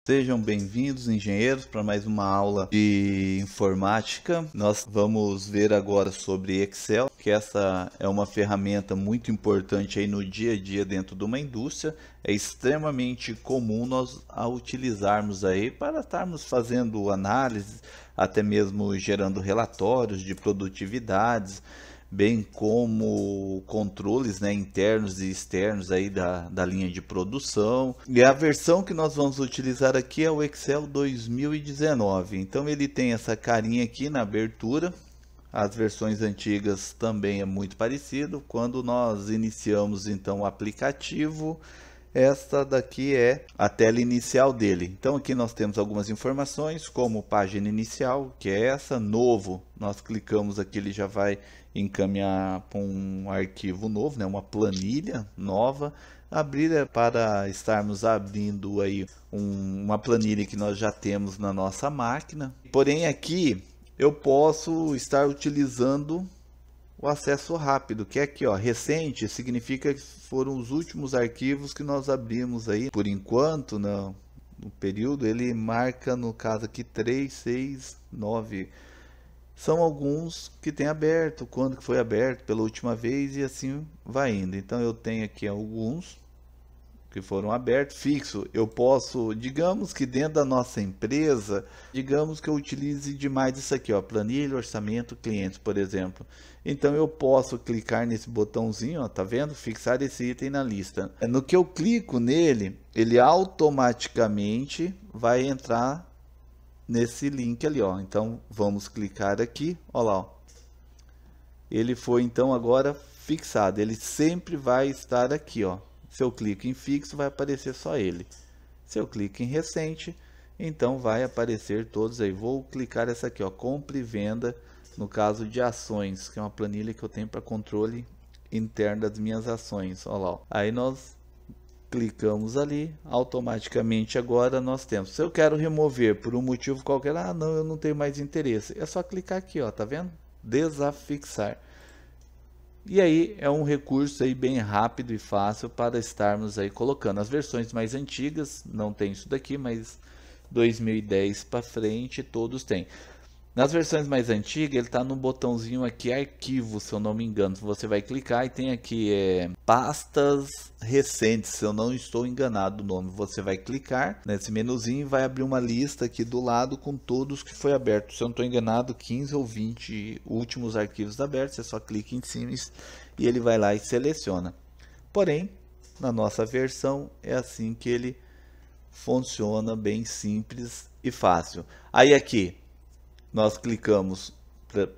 Sejam bem-vindos, engenheiros, para mais uma aula de informática. Nós vamos ver agora sobre Excel, que essa é uma ferramenta muito importante aí no dia a dia dentro de uma indústria. É extremamente comum nós a utilizarmos aí para estarmos fazendo análise, até mesmo gerando relatórios de produtividades, bem como controles, né, internos e externos aí da linha de produção. E a versão que nós vamos utilizar aqui é o Excel 2019. Então ele tem essa carinha aqui na abertura. As versões antigas também é muito parecido. Quando nós iniciamos então o aplicativo, esta daqui é a tela inicial dele. Então aqui nós temos algumas informações, como página inicial, que é essa, novo. Nós clicamos aqui, ele já vai encaminhar para um arquivo novo, né? Uma planilha nova. Abrir é para estarmos abrindo aí uma planilha que nós já temos na nossa máquina. Porém aqui eu posso estar utilizando o acesso rápido, que é aqui, ó, recente, significa que foram os últimos arquivos que nós abrimos aí. Por enquanto, no período, ele marca, no caso aqui, 3, 6, 9. São alguns que tem aberto, quando que foi aberto pela última vez e assim vai indo. Então eu tenho aqui alguns que foram abertos, fixo. Eu posso, digamos que dentro da nossa empresa, digamos que eu utilize demais isso aqui, ó, planilha, orçamento, clientes, por exemplo. Então eu posso clicar nesse botãozinho, ó, tá vendo? Fixar esse item na lista. No que eu clico nele, ele automaticamente vai entrar nesse link ali, ó. Então vamos clicar aqui, ó lá, ó. Ele foi então agora fixado. Ele sempre vai estar aqui, ó. Se eu clico em fixo, vai aparecer só ele. Se eu clico em recente, então vai aparecer todos aí. Vou clicar essa aqui, ó, compra e venda, no caso de ações, que é uma planilha que eu tenho para controle interno das minhas ações. Ó lá, ó. Aí nós clicamos ali, automaticamente agora nós temos. Se eu quero remover por um motivo qualquer, não, eu não tenho mais interesse. É só clicar aqui, ó, tá vendo? Desafixar. E aí é um recurso aí bem rápido e fácil para estarmos aí colocando. As versões mais antigas não tem isso daqui, mas 2010 para frente todos têm. Nas versões mais antigas ele está no botãozinho aqui arquivo, se eu não me engano. Você vai clicar e tem aqui pastas recentes, se eu não estou enganado o nome. Você vai clicar nesse menuzinho e vai abrir uma lista aqui do lado com todos que foi aberto. Se eu não estou enganado, 15 ou 20 últimos arquivos abertos. Você só clica em cima e ele vai lá e seleciona. Porém, na nossa versão é assim que ele funciona, bem simples e fácil. Aí aqui nós clicamos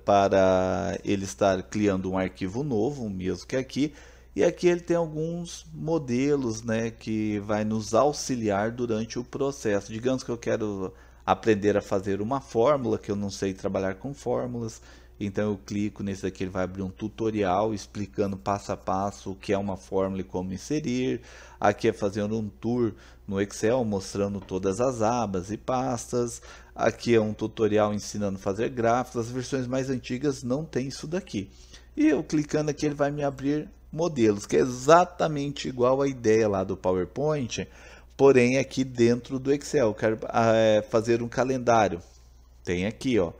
para ele estar criando um arquivo novo, o mesmo que aqui. E aqui ele tem alguns modelos, né, que vai nos auxiliar durante o processo. Digamos que eu quero aprender a fazer uma fórmula, que eu não sei trabalhar com fórmulas. Então eu clico nesse aqui, ele vai abrir um tutorial explicando passo a passo o que é uma fórmula e como inserir. Aqui é fazendo um tour no Excel, mostrando todas as abas e pastas. Aqui é um tutorial ensinando a fazer gráficos. As versões mais antigas não tem isso daqui. E eu clicando aqui, ele vai me abrir modelos, que é exatamente igual à ideia lá do PowerPoint, porém aqui dentro do Excel. Eu quero fazer um calendário. Tem aqui, ó.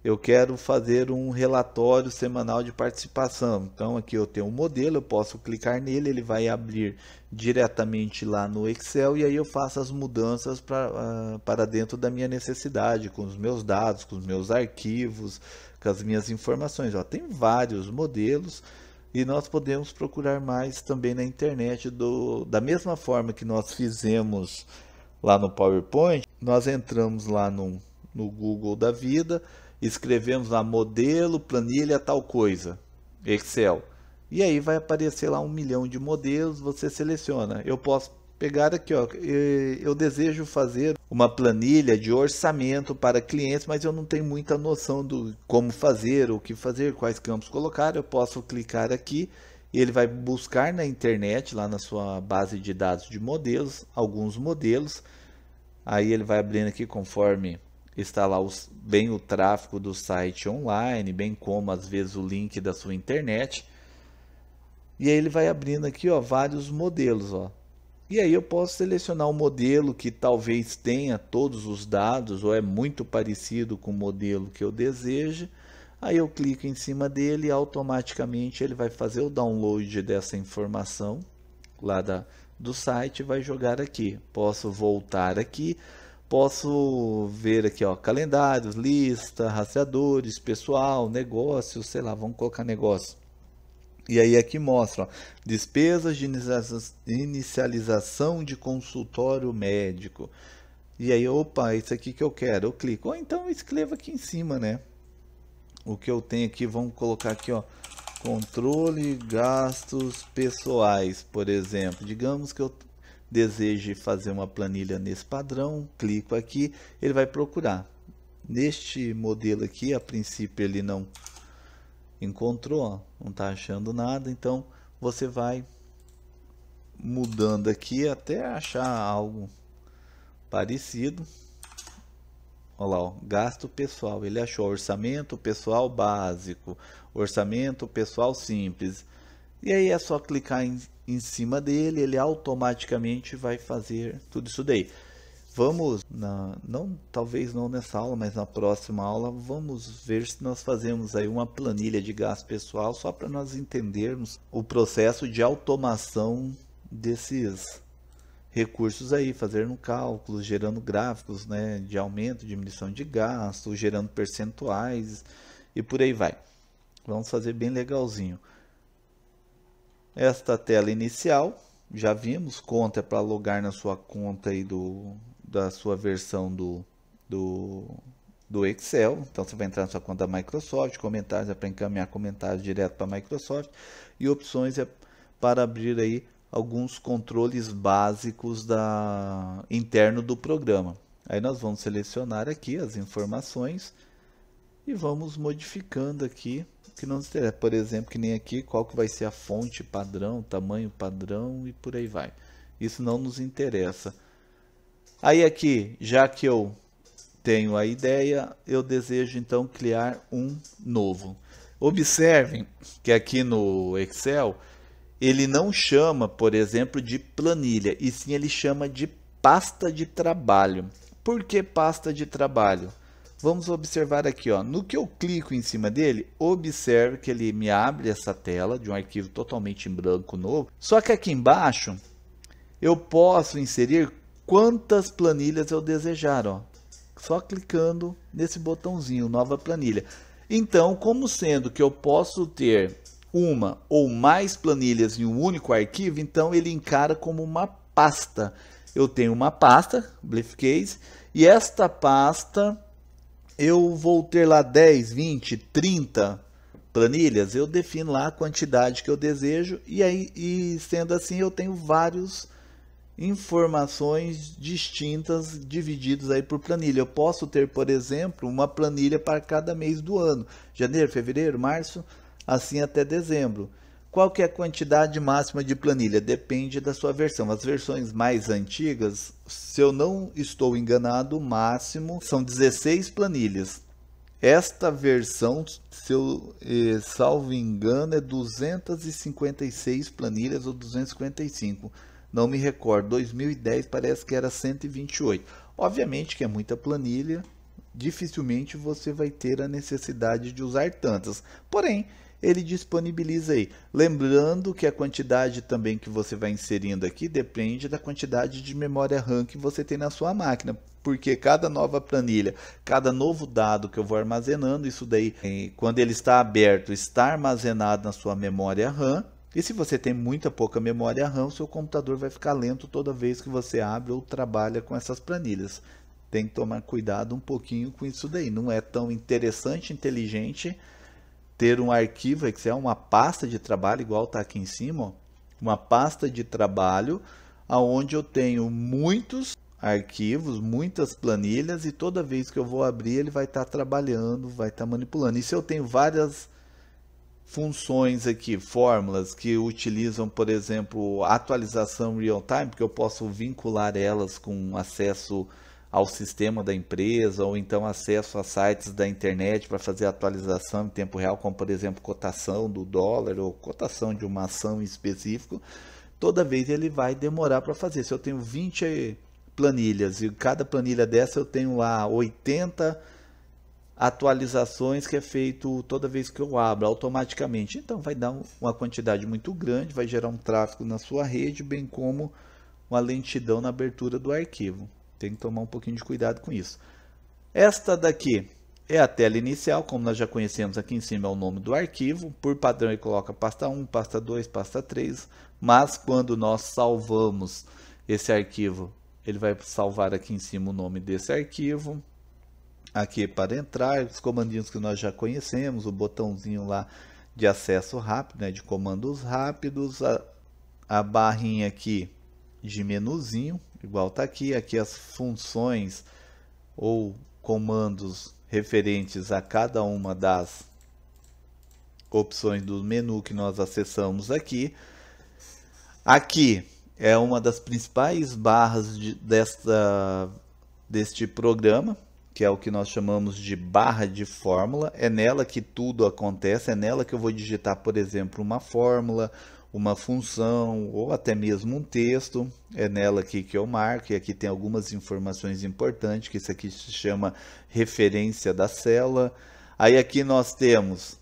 Eu quero fazer um relatório semanal de participação. Então aqui eu tenho um modelo, eu posso clicar nele, ele vai abrir diretamente lá no Excel e aí eu faço as mudanças para dentro da minha necessidade, com os meus dados, com os meus arquivos, com as minhas informações. Ó, tem vários modelos e nós podemos procurar mais também na internet. Da mesma forma que nós fizemos lá no PowerPoint, nós entramos lá no Google da vida, escrevemos lá modelo, planilha, tal coisa, Excel. E aí vai aparecer lá 1 milhão de modelos, você seleciona. Eu posso pegar aqui, ó, eu desejo fazer uma planilha de orçamento para clientes, mas eu não tenho muita noção do como fazer, o que fazer, quais campos colocar. Eu posso clicar aqui e ele vai buscar na internet, lá na sua base de dados de modelos, alguns modelos. Aí ele vai abrindo aqui conforme está lá bem o tráfego do site online, bem como às vezes o link da sua internet. E aí ele vai abrindo aqui, ó, vários modelos, ó. E aí eu posso selecionar um modelo que talvez tenha todos os dados ou é muito parecido com o modelo que eu desejo. Aí eu clico em cima dele e automaticamente ele vai fazer o download dessa informação lá do site e vai jogar aqui. Posso voltar aqui, posso ver aqui, ó, calendários, lista, rastreadores, pessoal, negócios, sei lá, vamos colocar negócio. E aí aqui mostra, ó, despesas de inicialização de consultório médico. E aí, opa, isso aqui que eu quero, eu clico. Ou então eu escrevo aqui em cima, né? O que eu tenho aqui, vamos colocar aqui, ó, controle gastos pessoais, por exemplo. Digamos que eu deseje fazer uma planilha nesse padrão, clico aqui, ele vai procurar. Neste modelo aqui, a princípio ele não encontrou, ó, não está achando nada, então você vai mudando aqui até achar algo parecido. Olha lá, ó, gasto pessoal, ele achou orçamento pessoal básico, orçamento pessoal simples. E aí é só clicar em cima dele, ele automaticamente vai fazer tudo isso daí. Vamos, talvez não nessa aula, mas na próxima aula, vamos ver se nós fazemos aí uma planilha de gasto pessoal, só para nós entendermos o processo de automação desses recursos aí, fazendo cálculos, gerando gráficos, né, de aumento, diminuição de gasto, gerando percentuais e por aí vai. Vamos fazer bem legalzinho. Esta tela inicial, já vimos, conta para logar na sua conta aí da sua versão do Excel. Então você vai entrar na sua conta da Microsoft, comentários é para encaminhar comentários direto para a Microsoft e opções é para abrir aí alguns controles básicos interno do programa. Aí nós vamos selecionar aqui as informações e vamos modificando aqui que não nos interessa. Por exemplo, que nem aqui, qual que vai ser a fonte padrão, tamanho padrão e por aí vai. Isso não nos interessa. Aí aqui, já que eu tenho a ideia, eu desejo então criar um novo. Observem que aqui no Excel, ele não chama, por exemplo, de planilha, e sim ele chama de pasta de trabalho. Por que pasta de trabalho? Vamos observar aqui, ó, no que eu clico em cima dele, observe que ele me abre essa tela de um arquivo totalmente em branco novo. Só que aqui embaixo, eu posso inserir quantas planilhas eu desejar, ó, só clicando nesse botãozinho, nova planilha. Então, como sendo que eu posso ter uma ou mais planilhas em um único arquivo, então ele encara como uma pasta. Eu tenho uma pasta, Briefcase, e esta pasta eu vou ter lá 10, 20, 30 planilhas, eu defino lá a quantidade que eu desejo e sendo assim eu tenho várias informações distintas divididas aí por planilha. Eu posso ter, por exemplo, uma planilha para cada mês do ano, janeiro, fevereiro, março, assim até dezembro. Qual que é a quantidade máxima de planilha? Depende da sua versão. As versões mais antigas, se eu não estou enganado, o máximo são 16 planilhas. Esta versão, se eu salvo engano, é 256 planilhas ou 255. Não me recordo. 2010 parece que era 128. Obviamente que é muita planilha. Dificilmente você vai ter a necessidade de usar tantas. Porém, ele disponibiliza aí. Lembrando que a quantidade também que você vai inserindo aqui depende da quantidade de memória RAM que você tem na sua máquina. Porque cada nova planilha, cada novo dado que eu vou armazenando, isso daí, quando ele está aberto, está armazenado na sua memória RAM. E se você tem muita pouca memória RAM, o seu computador vai ficar lento toda vez que você abre ou trabalha com essas planilhas. Tem que tomar cuidado um pouquinho com isso daí. Não é tão interessante, inteligente ter um arquivo Excel, uma pasta de trabalho, igual está aqui em cima, ó, uma pasta de trabalho, onde eu tenho muitos arquivos, muitas planilhas, e toda vez que eu vou abrir, ele vai estar trabalhando, vai estar manipulando. E se eu tenho várias funções aqui, fórmulas que utilizam, por exemplo, atualização real-time, porque eu posso vincular elas com acesso ao sistema da empresa, ou então acesso a sites da internet para fazer atualização em tempo real, como por exemplo cotação do dólar ou cotação de uma ação em específico. toda vez ele vai demorar para fazer. Se eu tenho 20 planilhas e cada planilha dessa eu tenho lá 80 atualizações que é feito toda vez que eu abro automaticamente. Então vai dar uma quantidade muito grande, vai gerar um tráfego na sua rede, bem como uma lentidão na abertura do arquivo. Tem que tomar um pouquinho de cuidado com isso. Esta daqui é a tela inicial, como nós já conhecemos, aqui em cima é o nome do arquivo. Por padrão ele coloca pasta 1, pasta 2, pasta 3, mas quando nós salvamos esse arquivo, ele vai salvar aqui em cima o nome desse arquivo. Aqui para entrar, os comandinhos que nós já conhecemos, o botãozinho lá de acesso rápido, né, de comandos rápidos, a barrinha aqui de menuzinho, igual está aqui, aqui as funções ou comandos referentes a cada uma das opções do menu que nós acessamos aqui. Aqui é uma das principais barras deste programa, que é o que nós chamamos de barra de fórmula. É nela que tudo acontece, é nela que eu vou digitar, por exemplo, uma fórmula, uma função ou até mesmo um texto. É nela aqui que eu marco, e aqui tem algumas informações importantes, que isso aqui se chama referência da célula. Aí aqui nós temos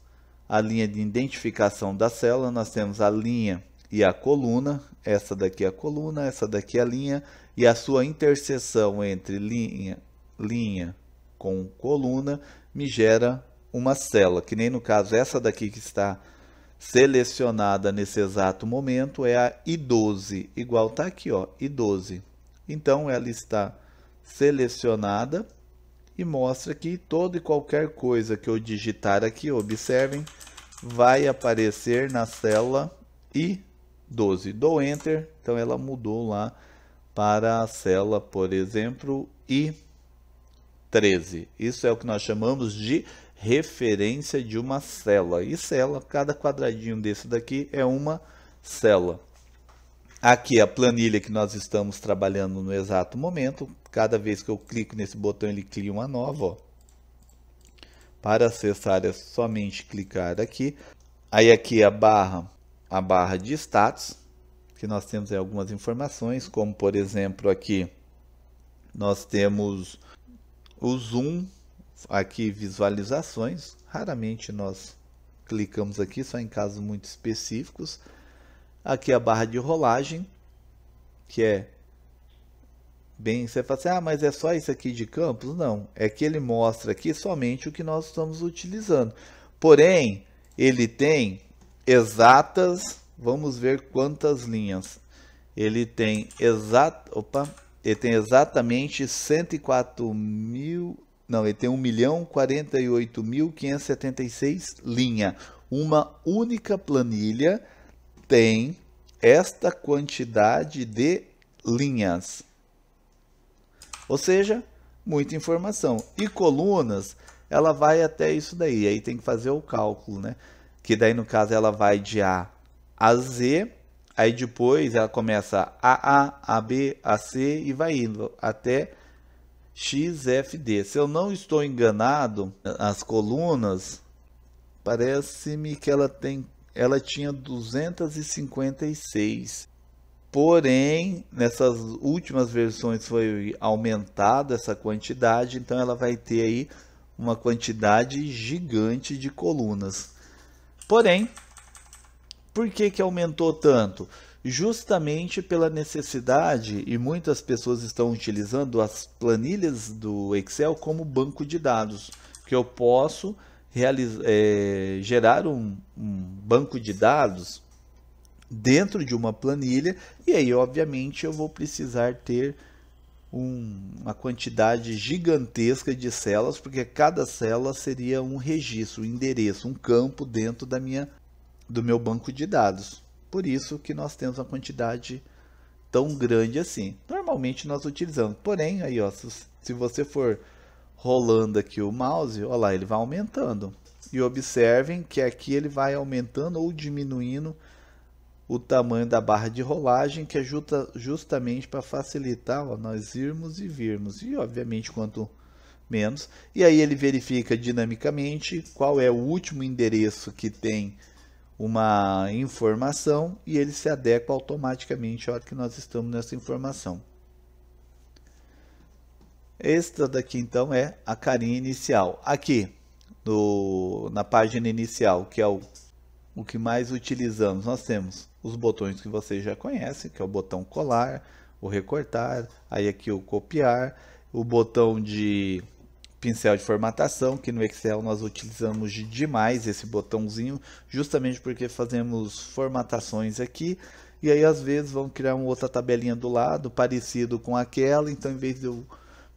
a linha de identificação da célula, nós temos a linha e a coluna. Essa daqui é a coluna, essa daqui é a linha, e a sua interseção entre linha com coluna me gera uma célula, que nem no caso essa daqui que está selecionada nesse exato momento é a I12, igual está aqui, ó, I12. Então ela está selecionada e mostra que toda e qualquer coisa que eu digitar aqui, observem, vai aparecer na célula I12. Dou Enter, então ela mudou lá para a célula, por exemplo, I13. Isso é o que nós chamamos de referência de uma célula. E célula, cada quadradinho desse daqui é uma célula. Aqui a planilha que nós estamos trabalhando no exato momento. Cada vez que eu clico nesse botão, ele cria uma nova, ó. Para acessar é somente clicar aqui. Aí aqui a barra de status, que nós temos algumas informações, como por exemplo aqui nós temos o zoom, aqui visualizações. Raramente nós clicamos aqui, só em casos muito específicos. Aqui a barra de rolagem, que é bem, você fala assim, ah, mas é só isso aqui de campos? Não, é que ele mostra aqui somente o que nós estamos utilizando. Porém, ele tem exatas, vamos ver quantas linhas. Ele tem exatamente 104 mil, não, ele tem 1.048.576 linhas. Uma única planilha tem esta quantidade de linhas. Ou seja, muita informação. E colunas, ela vai até isso daí. Aí tem que fazer o cálculo, né? Que daí no caso ela vai de A a Z. Aí depois ela começa AA, AB, AC e vai indo até XFD. Se eu não estou enganado, as colunas, parece-me que ela tinha 256. Porém, nessas últimas versões foi aumentada essa quantidade, então ela vai ter aí uma quantidade gigante de colunas. Porém, por que aumentou tanto? Justamente pela necessidade, e muitas pessoas estão utilizando as planilhas do Excel como banco de dados, que eu posso gerar um banco de dados dentro de uma planilha, e aí obviamente eu vou precisar ter uma quantidade gigantesca de células, porque cada célula seria um registro, um endereço, um campo dentro do meu banco de dados. Por isso que nós temos uma quantidade tão grande assim. Normalmente nós utilizamos, porém, aí ó, se você for rolando aqui o mouse, olha lá, ele vai aumentando. E observem que aqui ele vai aumentando ou diminuindo o tamanho da barra de rolagem, que é justamente para facilitar, ó, nós irmos e virmos. E obviamente quanto menos. E aí ele verifica dinamicamente qual é o último endereço que tem uma informação e ele se adequa automaticamente a hora que nós estamos nessa informação. Esta daqui então é a carinha inicial. Aqui na página inicial, que é o que mais utilizamos, nós temos os botões que vocês já conhecem, que é o botão colar, o recortar, aí aqui o copiar, o botão de pincel de formatação, que no Excel nós utilizamos demais esse botãozinho, justamente porque fazemos formatações aqui, e aí às vezes vão criar uma outra tabelinha do lado, parecido com aquela, então em vez de eu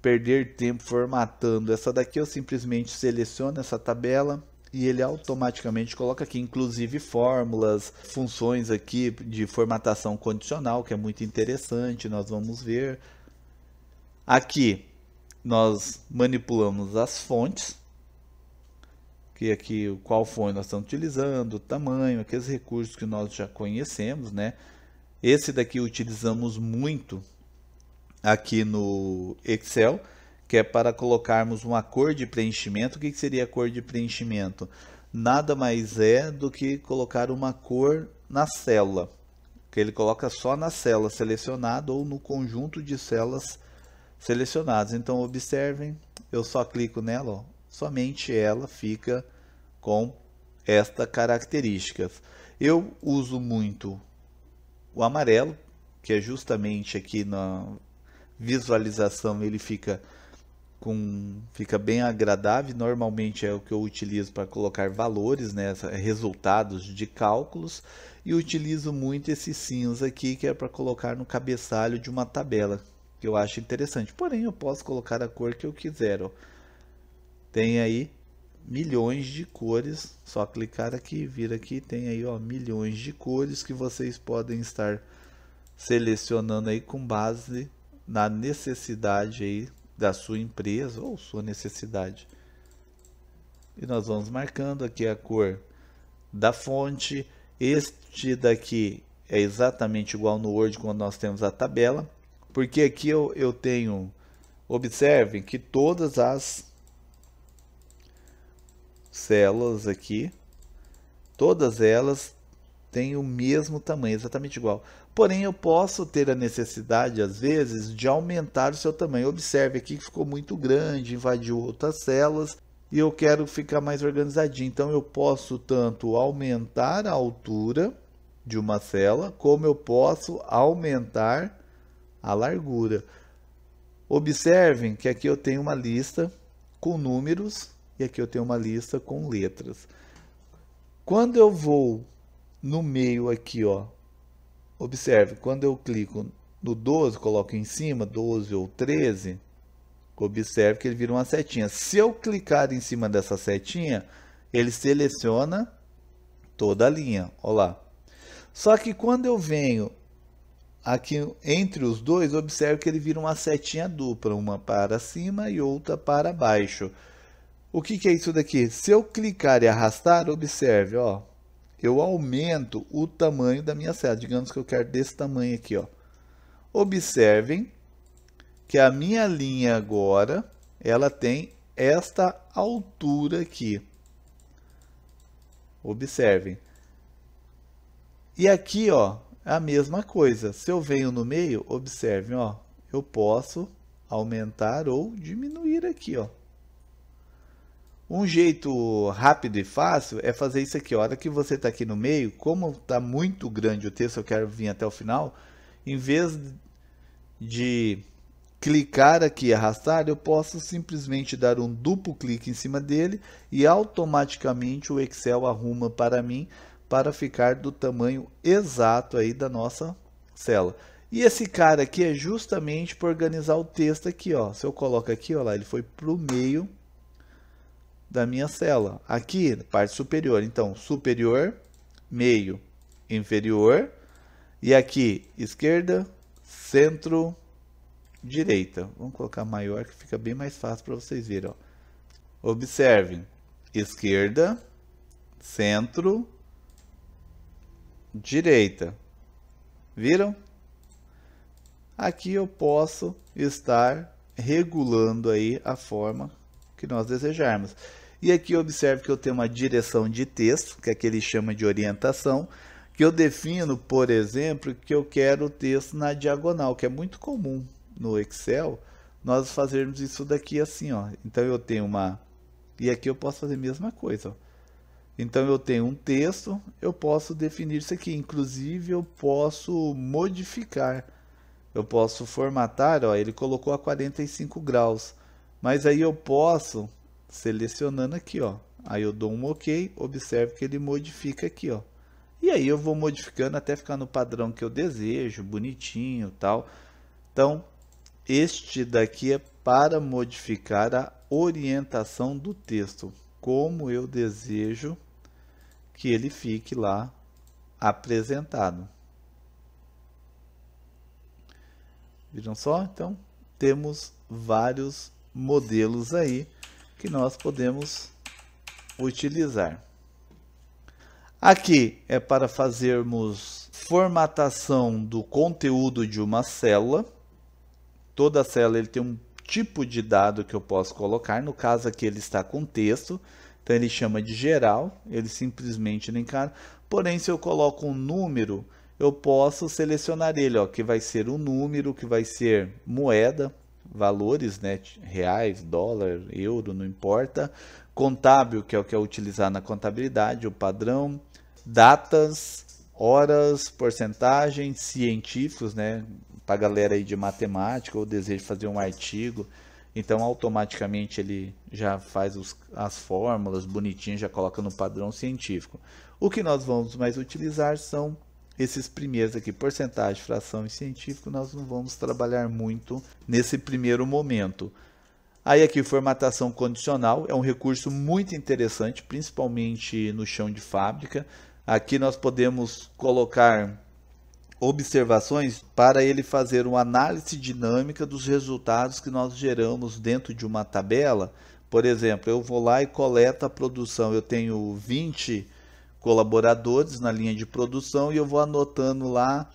perder tempo formatando essa daqui, eu simplesmente seleciono essa tabela e ele automaticamente coloca aqui, inclusive fórmulas, funções aqui de formatação condicional, que é muito interessante, nós vamos ver. Aqui nós manipulamos as fontes, que aqui qual fonte nós estamos utilizando, o tamanho, aqueles recursos que nós já conhecemos, né? Esse daqui utilizamos muito aqui no Excel, que é para colocarmos uma cor de preenchimento. O que seria a cor de preenchimento? Nada mais é do que colocar uma cor na célula, que ele coloca só na célula selecionada ou no conjunto de células selecionadas. Então observem, eu só clico nela, ó, somente ela fica com esta característica. Eu uso muito o amarelo, que é justamente aqui na visualização ele fica bem agradável. Normalmente é o que eu utilizo para colocar valores, né, resultados de cálculos, e utilizo muito esse cinza aqui, que é para colocar no cabeçalho de uma tabela, que eu acho interessante. Porém eu posso colocar a cor que eu quiser, ó. Tem aí milhões de cores, só clicar aqui, vir aqui, tem aí, ó, milhões de cores que vocês podem estar selecionando aí com base na necessidade aí da sua empresa ou sua necessidade. E nós vamos marcando aqui a cor da fonte. Este daqui é exatamente igual no Word quando nós temos a tabela, porque aqui eu tenho, observem que todas as células aqui, todas elas têm o mesmo tamanho, exatamente igual. Porém, eu posso ter a necessidade, às vezes, de aumentar o seu tamanho. Observe aqui que ficou muito grande, invadiu outras células e eu quero ficar mais organizadinho. Então, eu posso tanto aumentar a altura de uma célula, como eu posso aumentar a largura. Observem que aqui eu tenho uma lista com números e aqui eu tenho uma lista com letras. Quando eu vou no meio aqui, ó, observe, quando eu clico no 12, coloco em cima, 12 ou 13, observe que ele vira uma setinha. Se eu clicar em cima dessa setinha, ele seleciona toda a linha, ó lá. Só que quando eu venho aqui entre os dois, observe que ele vira uma setinha dupla, uma para cima e outra para baixo. O que é isso daqui? Se eu clicar e arrastar, observe, ó, eu aumento o tamanho da minha célula. Digamos que eu quero desse tamanho aqui, ó. Observem que a minha linha agora, ela tem esta altura aqui. Observem. E aqui, ó, a mesma coisa. Se eu venho no meio, observem, ó, eu posso aumentar ou diminuir aqui, ó. Um jeito rápido e fácil é fazer isso aqui. A hora que você está aqui no meio, como está muito grande o texto, eu quero vir até o final, em vez de clicar aqui e arrastar, eu posso simplesmente dar um duplo clique em cima dele e automaticamente o Excel arruma para mim para ficar do tamanho exato aí da nossa célula. E esse cara aqui é justamente para organizar o texto aqui, ó. Se eu coloco aqui, ó lá, ele foi para o meio da minha célula. Aqui, parte superior. Então, superior, meio, inferior. E aqui, esquerda, centro, direita. Vamos colocar maior que fica bem mais fácil para vocês verem, ó. Observem. Esquerda, centro, direita. Viram? Aqui eu posso estar regulando aí a forma que nós desejarmos. E aqui observe que eu tenho uma direção de texto, que é que ele chama de orientação, que eu defino, por exemplo, que eu quero o texto na diagonal, que é muito comum no Excel nós fazermos isso daqui assim, ó. Então eu tenho uma... E aqui eu posso fazer a mesma coisa, ó. Então eu tenho um texto, eu posso definir isso aqui. Inclusive eu posso modificar. Eu posso formatar, ó, ele colocou a 45 graus. Mas aí eu posso, selecionando aqui, ó. Aí eu dou um OK, observe que ele modifica aqui, ó. E aí eu vou modificando até ficar no padrão que eu desejo, bonitinho, tal. Então, este daqui é para modificar a orientação do texto, como eu desejo que ele fique lá apresentado. Viram só? Então, temos vários modelos aí que nós podemos utilizar. Aqui é para fazermos formatação do conteúdo de uma célula. Toda célula ele tem um tipo de dado que eu posso colocar. No caso aqui ele está com texto, então ele chama de geral, ele simplesmente não encara. Porém, se eu coloco um número, eu posso selecionar ele, ó, que vai ser um número, que vai ser moeda, valores, né, reais, dólar, euro, não importa. Contábil, que é o que é utilizar na contabilidade, o padrão. Datas, horas, porcentagens, científicos, né, para a galera aí de matemática ou deseja fazer um artigo, então automaticamente ele já faz as fórmulas bonitinhas, já coloca no padrão científico. O que nós vamos mais utilizar são esses primeiros aqui, porcentagem, fração e científico, nós não vamos trabalhar muito nesse primeiro momento. Aí aqui, formatação condicional, é um recurso muito interessante, principalmente no chão de fábrica. Aqui nós podemos colocar observações para ele fazer uma análise dinâmica dos resultados que nós geramos dentro de uma tabela. Por exemplo, eu vou lá e coleto a produção, eu tenho 20 colaboradores na linha de produção e eu vou anotando lá,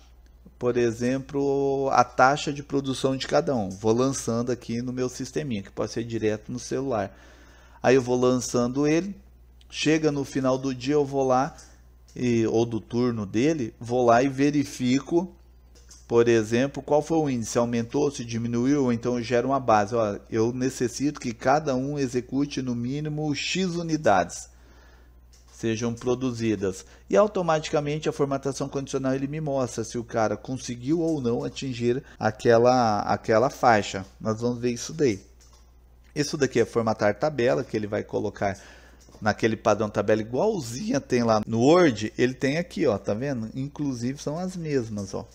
por exemplo, a taxa de produção de cada um. Vou lançando aqui no meu sisteminha, que pode ser direto no celular. Aí eu vou lançando ele, chega no final do dia eu vou lá, ou do turno dele, vou lá e verifico, por exemplo, qual foi o índice, aumentou, se diminuiu, ou então eu gero uma base. Ó, eu necessito que cada um execute no mínimo X unidades sejam produzidas. E automaticamente a formatação condicional ele me mostra se o cara conseguiu ou não atingir aquela faixa. Nós vamos ver isso daí. Isso daqui é formatar tabela, que ele vai colocar naquele padrão tabela igualzinha tem lá no Word, ele tem aqui, ó, tá vendo? Inclusive são as mesmas, ó.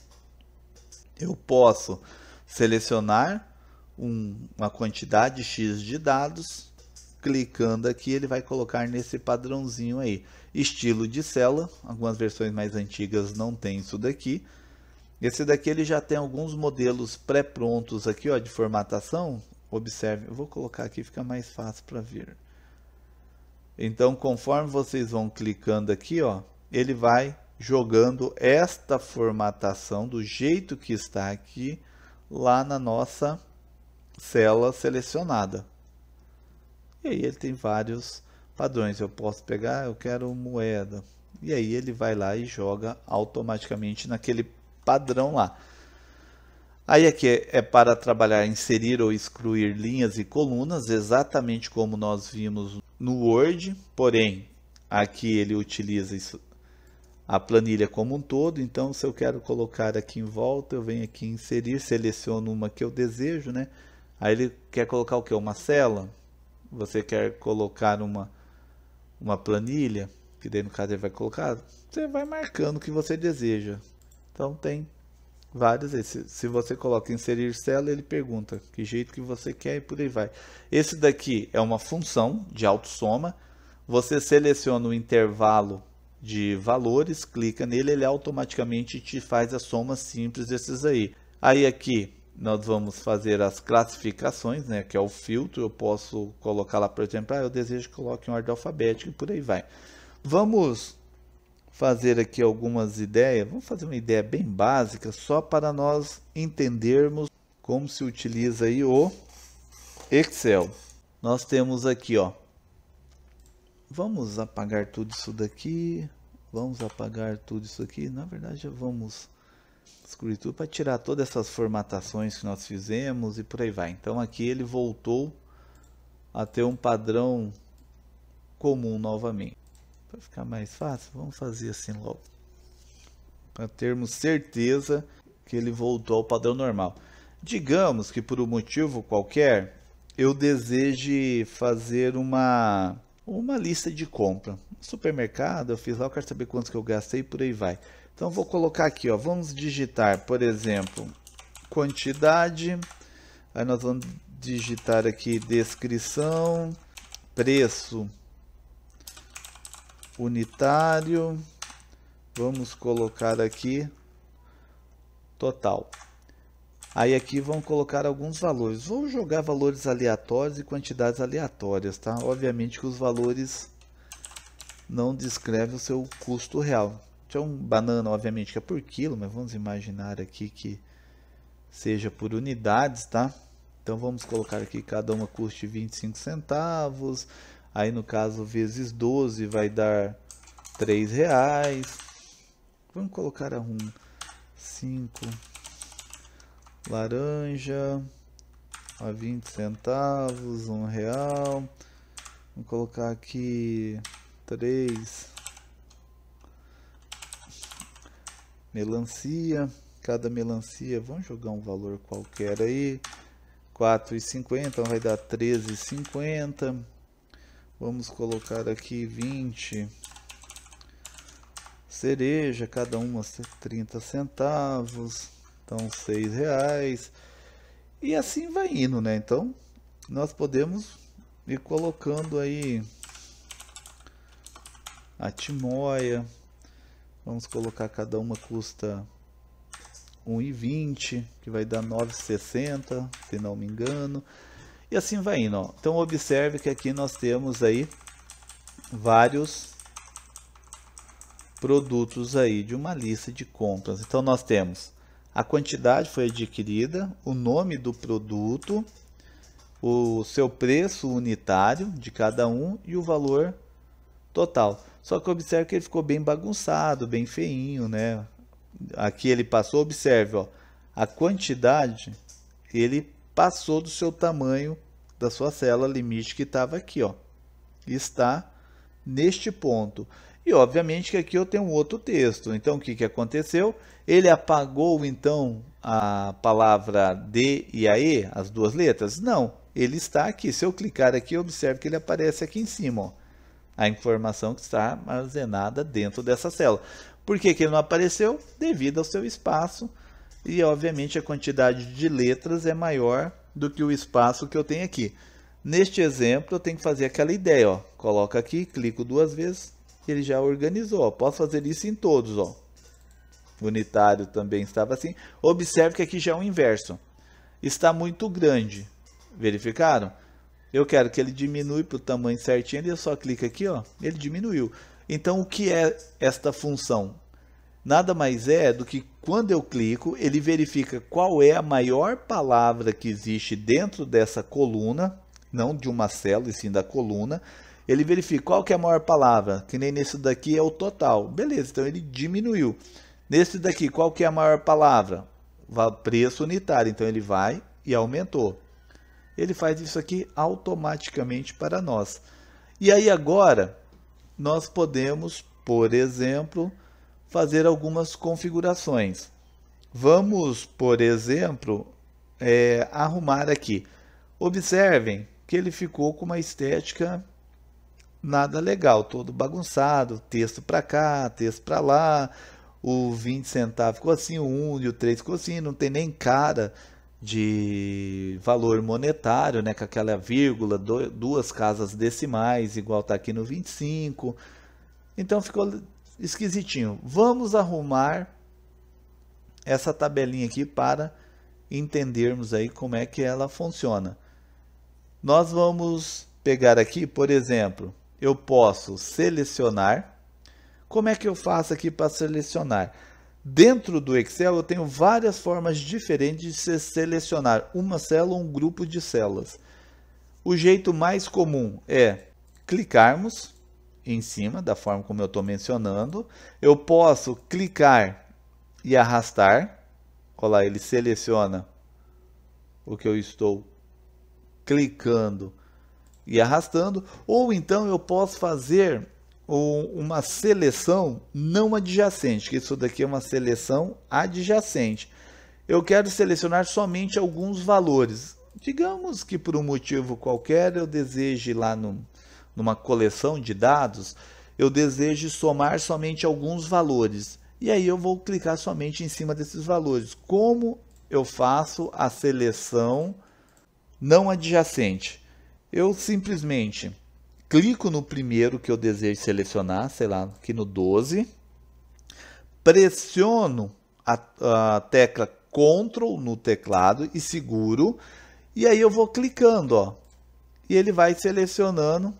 Eu posso selecionar uma quantidade X de dados, clicando aqui ele vai colocar nesse padrãozinho aí. Estilo de célula, algumas versões mais antigas não tem isso daqui. Esse daqui ele já tem alguns modelos pré-prontos aqui, ó, de formatação. Observe, eu vou colocar aqui, fica mais fácil para ver. Então, conforme vocês vão clicando aqui, ó, ele vai jogando esta formatação do jeito que está aqui lá na nossa célula selecionada. E aí ele tem vários padrões. Eu posso pegar, eu quero moeda. E aí ele vai lá e joga automaticamente naquele padrão lá. Aí aqui é para trabalhar, inserir ou excluir linhas e colunas, exatamente como nós vimos no Word, porém aqui ele utiliza isso, a planilha como um todo. Então se eu quero colocar aqui em volta, eu venho aqui em inserir, seleciono uma que eu desejo, né? Aí ele quer colocar o que? Uma célula? Você quer colocar uma planilha, que daí no caso ele vai colocar, você vai marcando o que você deseja. Então tem vários. Se você coloca inserir célula, ele pergunta que jeito que você quer e por aí vai. Esse daqui é uma função de autossoma. Você seleciona o intervalo de valores, clica nele, ele automaticamente te faz a soma simples desses aí. Aí aqui nós vamos fazer as classificações, né, que é o filtro. Eu posso colocar lá, por exemplo, eu desejo que coloque em ordem alfabética e por aí vai. Vamos fazer aqui algumas ideias. Vamos fazer uma ideia bem básica, só para nós entendermos como se utiliza aí o Excel. Nós temos aqui, ó, Vamos apagar tudo isso daqui. Vamos apagar tudo isso aqui. Na verdade, já vamos excluir tudo para tirar todas essas formatações que nós fizemos e por aí vai. Então aqui ele voltou a ter um padrão comum novamente. Para ficar mais fácil, vamos fazer assim logo. Para termos certeza que ele voltou ao padrão normal. Digamos que por um motivo qualquer eu deseje fazer uma lista de compra. No supermercado eu fiz lá, eu quero saber quantos que eu gastei e por aí vai. Então vou colocar aqui, ó, vamos digitar, por exemplo, quantidade. Aí nós vamos digitar aqui descrição, preço unitário. Vamos colocar aqui total. Aí aqui vamos colocar alguns valores. Vou jogar valores aleatórios e quantidades aleatórias, tá? Obviamente que os valores não descrevem o seu custo real. Então, banana, obviamente, que é por quilo, mas vamos imaginar aqui que seja por unidades, tá? Então, vamos colocar aqui cada uma custe 25 centavos. Aí, no caso, vezes 12 vai dar R$3. Vamos colocar a 5 laranja a 20 centavos, R$1. Vamos colocar aqui 3 melancia, cada melancia, vamos jogar um valor qualquer aí, R$4,50, então vai dar R$13,50. Vamos colocar aqui 20 cereja, cada uma 30 centavos, então R$6. E assim vai indo, né? Então nós podemos ir colocando aí a timóia. Vamos colocar cada uma custa R$1,20, que vai dar R$9,60, se não me engano. E assim vai indo, ó. Então observe que aqui nós temos aí vários produtos aí de uma lista de compras. Então nós temos a quantidade foi adquirida, o nome do produto, o seu preço unitário de cada um e o valor total. Só que observe que ele ficou bem bagunçado, bem feinho, né? Aqui ele passou, observe, ó, a quantidade, ele passou do seu tamanho da sua célula limite que estava aqui, ó. Está neste ponto. E obviamente que aqui eu tenho um outro texto. Então o que que aconteceu? Ele apagou então a palavra D e a E, as duas letras? Não, ele está aqui. Se eu clicar aqui, observe que ele aparece aqui em cima, ó. A informação que está armazenada dentro dessa célula. Por que que ele não apareceu? Devido ao seu espaço e obviamente a quantidade de letras é maior do que o espaço que eu tenho aqui. Neste exemplo eu tenho que fazer aquela ideia, ó. Coloco aqui, clico duas vezes, ele já organizou, ó. Posso fazer isso em todos, ó. O unitário também estava assim. Observe que aqui já é o inverso. Está muito grande. Verificaram? Eu quero que ele diminui para o tamanho certinho, eu só clico aqui, ó, ele diminuiu. Então, o que é esta função? Nada mais é do que quando eu clico, ele verifica qual é a maior palavra que existe dentro dessa coluna, não de uma célula, e sim da coluna. Ele verifica qual que é a maior palavra, que nem nesse daqui é o total. Beleza, então ele diminuiu. Nesse daqui, qual que é a maior palavra? Preço unitário, então ele vai e aumentou. Ele faz isso aqui automaticamente para nós. E aí agora, nós podemos, por exemplo, fazer algumas configurações. Vamos, por exemplo, arrumar aqui. Observem que ele ficou com uma estética nada legal, todo bagunçado, texto para cá, texto para lá, o 20 centavos ficou assim, o 1 e o 3 ficou assim, não tem nem cara de valor monetário, né, com aquela vírgula, duas casas decimais, igual está aqui no 25. Então ficou esquisitinho. Vamos arrumar essa tabelinha aqui para entendermos aí como é que ela funciona. Nós vamos pegar aqui, por exemplo, eu posso selecionar. Como é que eu faço aqui para selecionar? Dentro do Excel eu tenho várias formas diferentes de se selecionar uma célula ou um grupo de células. O jeito mais comum é clicarmos em cima, da forma como eu estou mencionando. Eu posso clicar e arrastar. Olha lá, ele seleciona o que eu estou clicando e arrastando. Ou então eu posso fazer uma seleção não adjacente, que isso daqui é uma seleção adjacente. Eu quero selecionar somente alguns valores. Digamos que por um motivo qualquer eu deseje lá numa coleção de dados, eu desejo somar somente alguns valores. E aí eu vou clicar somente em cima desses valores. Como eu faço a seleção não adjacente? Eu simplesmente clico no primeiro que eu desejo selecionar, sei lá, aqui no 12. Pressiono a tecla Ctrl no teclado e seguro. E aí eu vou clicando, ó. E ele vai selecionando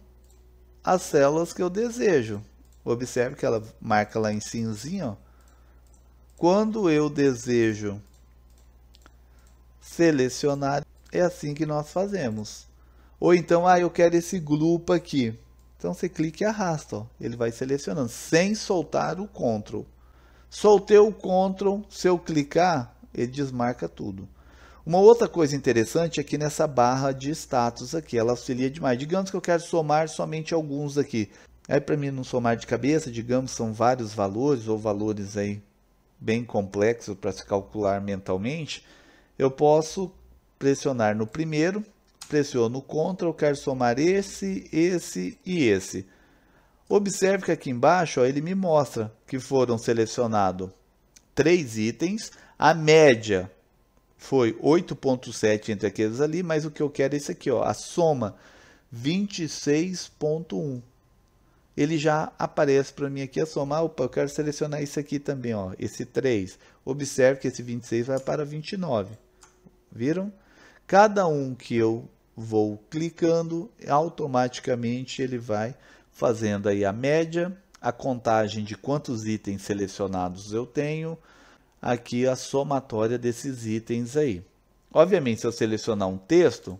as células que eu desejo. Observe que ela marca lá em cinzinho, ó. Quando eu desejo selecionar, é assim que nós fazemos. Ou então, eu quero esse grupo aqui. Então você clica e arrasta, ó. Ele vai selecionando, sem soltar o Ctrl. Soltei o Ctrl, se eu clicar, ele desmarca tudo. Uma outra coisa interessante aqui nessa barra de status aqui, ela auxilia demais. Digamos que eu quero somar somente alguns aqui. Aí para mim não somar de cabeça, digamos, são vários valores ou valores aí bem complexos para se calcular mentalmente. Eu posso pressionar no primeiro, pressiono o Ctrl, eu quero somar esse, esse e esse. Observe que aqui embaixo, ó, ele me mostra que foram selecionados 3 itens, a média foi 8,7 entre aqueles ali, mas o que eu quero é esse aqui, ó, a soma 26,1. Ele já aparece para mim aqui a soma. Opa, eu quero selecionar isso aqui também, ó, esse 3. Observe que esse 26 vai para 29. Viram? Cada um que eu vou clicando, automaticamente ele vai fazendo aí a média, a contagem de quantos itens selecionados eu tenho, aqui a somatória desses itens aí. Obviamente, se eu selecionar um texto,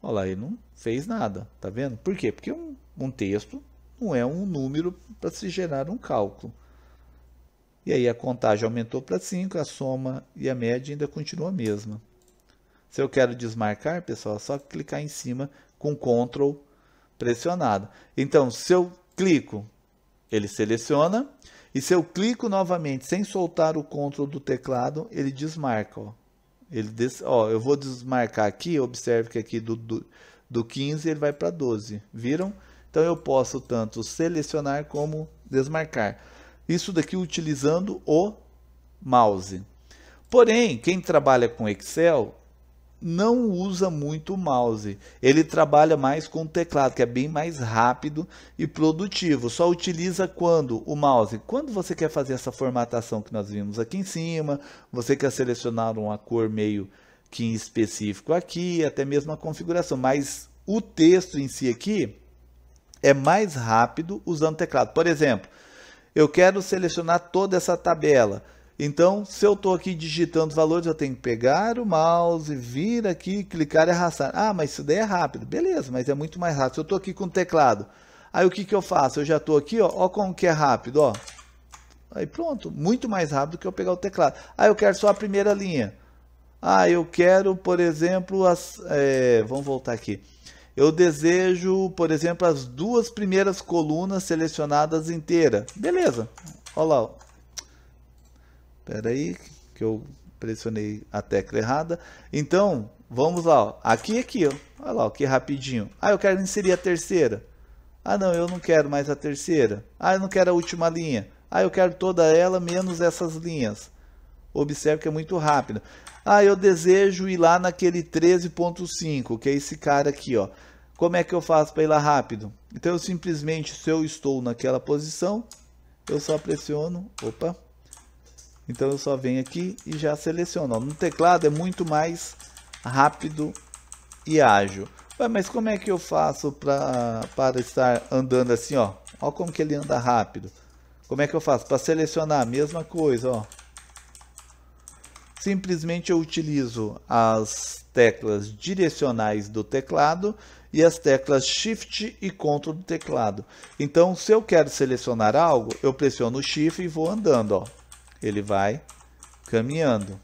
olha lá, ele não fez nada, tá vendo? Por quê? Porque um texto não é um número para se gerar um cálculo. E aí a contagem aumentou para 5, a soma e a média ainda continua a mesma. Se eu quero desmarcar, pessoal, é só clicar em cima com Ctrl pressionado. Então, se eu clico, ele seleciona. E se eu clico novamente, sem soltar o Ctrl do teclado, ele desmarca. Ó. Eu vou desmarcar aqui, observe que aqui do 15 ele vai para 12. Viram? Então, eu posso tanto selecionar como desmarcar. Isso daqui utilizando o mouse. Porém, quem trabalha com Excel não usa muito o mouse. Ele trabalha mais com o teclado, que é bem mais rápido e produtivo. Só utiliza quando o mouse? Quando você quer fazer essa formatação que nós vimos aqui em cima, você quer selecionar uma cor meio que em específico aqui, até mesmo a configuração. Mas o texto em si aqui é mais rápido usando o teclado. Por exemplo, eu quero selecionar toda essa tabela. Então, se eu estou aqui digitando os valores, eu tenho que pegar o mouse, vir aqui, clicar e arrastar. Ah, mas isso daí é rápido. Beleza, mas é muito mais rápido. Se eu estou aqui com o teclado, aí o que eu faço? Eu já estou aqui, ó como que é rápido, ó. Aí pronto, muito mais rápido que eu pegar o teclado. Ah, eu quero só a primeira linha. Ah, eu quero, por exemplo, vamos voltar aqui. Eu desejo, por exemplo, as 2 primeiras colunas selecionadas inteiras. Beleza, olha lá, ó. Espera aí, que eu pressionei a tecla errada. Então, vamos lá. Ó. Aqui, ó. Olha lá, ó, que rapidinho. Ah, eu quero inserir a terceira. Ah, não, eu não quero mais a terceira. Ah, eu não quero a última linha. Ah, eu quero toda ela menos essas linhas. Observe que é muito rápido. Ah, eu desejo ir lá naquele 13.5, que é esse cara aqui, ó. Como é que eu faço para ir lá rápido? Então, eu simplesmente, se eu estou naquela posição, eu só pressiono. Opa! Então eu só venho aqui e já seleciono. No teclado é muito mais rápido e ágil. Ué, mas como é que eu faço para estar andando assim, ó? Olha como que ele anda rápido. Como é que eu faço? Para selecionar a mesma coisa, ó. simplesmente eu utilizo as teclas direcionais do teclado e as teclas Shift e Ctrl do teclado. Então, se eu quero selecionar algo, eu pressiono o Shift e vou andando, ó. Ele vai caminhando.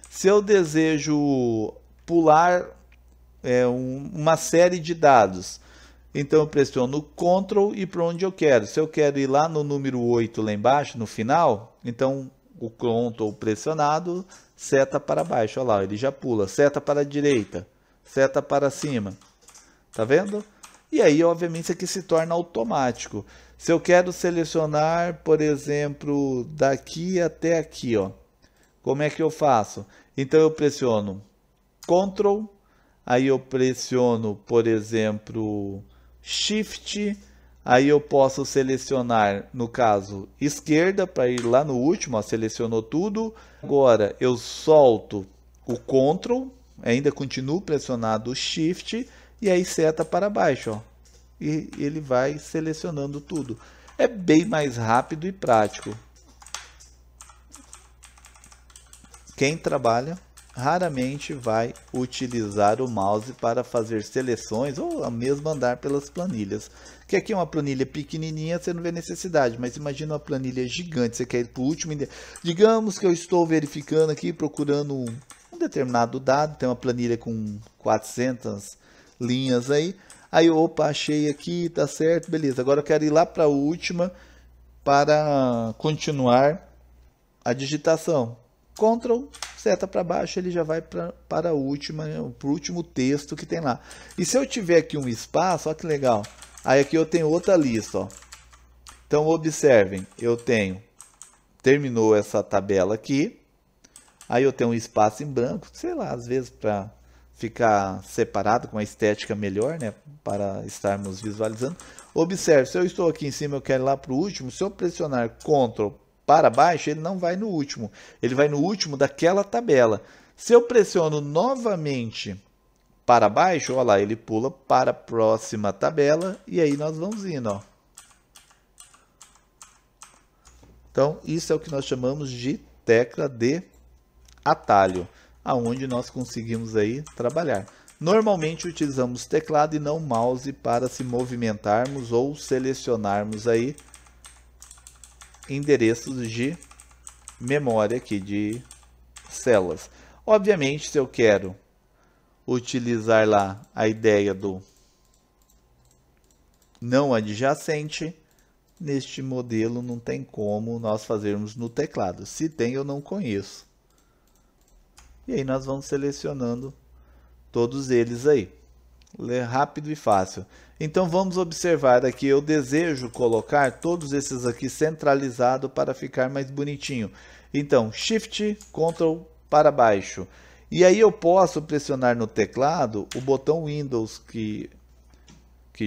Se eu desejo pular uma série de dados, então eu pressiono Ctrl e para onde eu quero. Se eu quero ir lá no número 8 lá embaixo, no final, então o Ctrl pressionado, seta para baixo, olha lá, ele já pula. Seta para a direita, seta para cima. Tá vendo? E aí, obviamente, isso aqui se torna automático. Se eu quero selecionar, por exemplo, daqui até aqui, ó, como é que eu faço? Então eu pressiono Ctrl, aí eu pressiono, por exemplo, Shift, aí eu posso selecionar, no caso, esquerda, para ir lá no último, ó, selecionou tudo. Agora eu solto o Ctrl, ainda continuo pressionado o Shift, e aí seta para baixo, ó, e ele vai selecionando tudo. É bem mais rápido e prático. Quem trabalha raramente vai utilizar o mouse para fazer seleções ou mesmo andar pelas planilhas. Que aqui é uma planilha pequenininha, você não vê necessidade, mas imagina uma planilha gigante, você quer ir para o último. Digamos que eu estou verificando aqui, procurando um determinado dado, tem uma planilha com 400 linhas aí. Aí, opa, achei aqui, tá certo, beleza. Agora eu quero ir lá para a última para continuar a digitação. Ctrl, seta para baixo, ele já vai para a última, para o último texto que tem lá. E se eu tiver aqui um espaço, olha que legal. Aí aqui eu tenho outra lista, ó. Então observem, eu tenho, terminou essa tabela aqui. Aí eu tenho um espaço em branco, sei lá, às vezes para ficar separado com uma estética melhor, né, para estarmos visualizando. Observe, se eu estou aqui em cima, eu quero ir lá para o último, se eu pressionar Ctrl para baixo, ele não vai no último, ele vai no último daquela tabela. Se eu pressiono novamente para baixo, olha lá, ele pula para a próxima tabela e aí nós vamos indo, ó. Então, isso é o que nós chamamos de tecla de atalho, aonde nós conseguimos aí trabalhar. Normalmente utilizamos teclado e não mouse para se movimentarmos ou selecionarmos aí endereços de memória aqui, de células. Obviamente, se eu quero utilizar lá a ideia do não adjacente, neste modelo não tem como nós fazermos no teclado. Se tem, eu não conheço. E aí nós vamos selecionando todos eles aí. É rápido e fácil. Então vamos observar aqui, eu desejo colocar todos esses aqui centralizado para ficar mais bonitinho. Então Shift, Ctrl para baixo. E aí eu posso pressionar no teclado o botão Windows que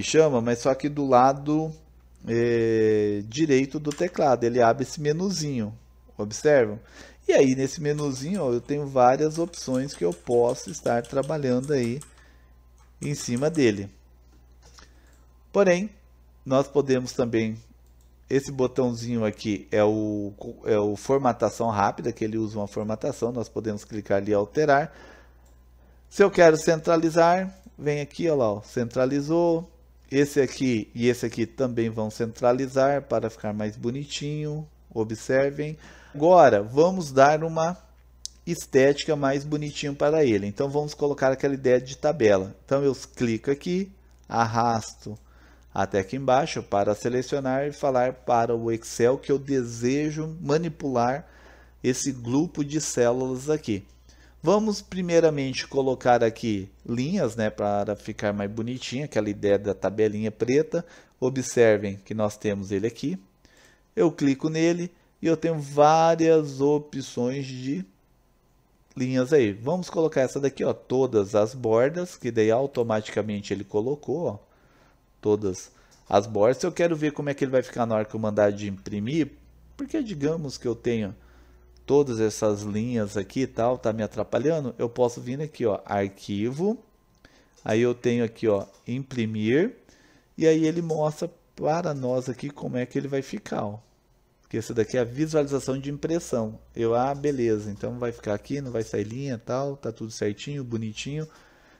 chama, mas só que do lado direito do teclado. Ele abre esse menuzinho, observam? E aí nesse menuzinho, ó, eu tenho várias opções que eu posso estar trabalhando aí em cima dele. Porém, nós podemos também, esse botãozinho aqui é o formatação rápida, que ele usa uma formatação, nós podemos clicar ali e alterar. Se eu quero centralizar, vem aqui, ó lá, ó, centralizou. Esse aqui e esse aqui também vão centralizar para ficar mais bonitinho, observem. Agora, vamos dar uma estética mais bonitinho para ele. Então, vamos colocar aquela ideia de tabela. Então, eu clico aqui, arrasto até aqui embaixo para selecionar e falar para o Excel que eu desejo manipular esse grupo de células aqui. Vamos primeiramente colocar aqui linhas, né, para ficar mais bonitinho, aquela ideia da tabelinha preta. Observem que nós temos ele aqui. Eu clico nele e eu tenho várias opções de linhas aí. Vamos colocar essa daqui, ó, todas as bordas, que daí automaticamente ele colocou, ó, todas as bordas. Se eu quero ver como é que ele vai ficar na hora que eu mandar de imprimir, porque digamos que eu tenho todas essas linhas aqui e tal, tá me atrapalhando, eu posso vir aqui, ó, arquivo, aí eu tenho aqui, ó, imprimir, e aí ele mostra para nós aqui como é que ele vai ficar, ó. Porque essa daqui é a visualização de impressão. Beleza, então vai ficar aqui, não vai sair linha, tal, tá tudo certinho, bonitinho.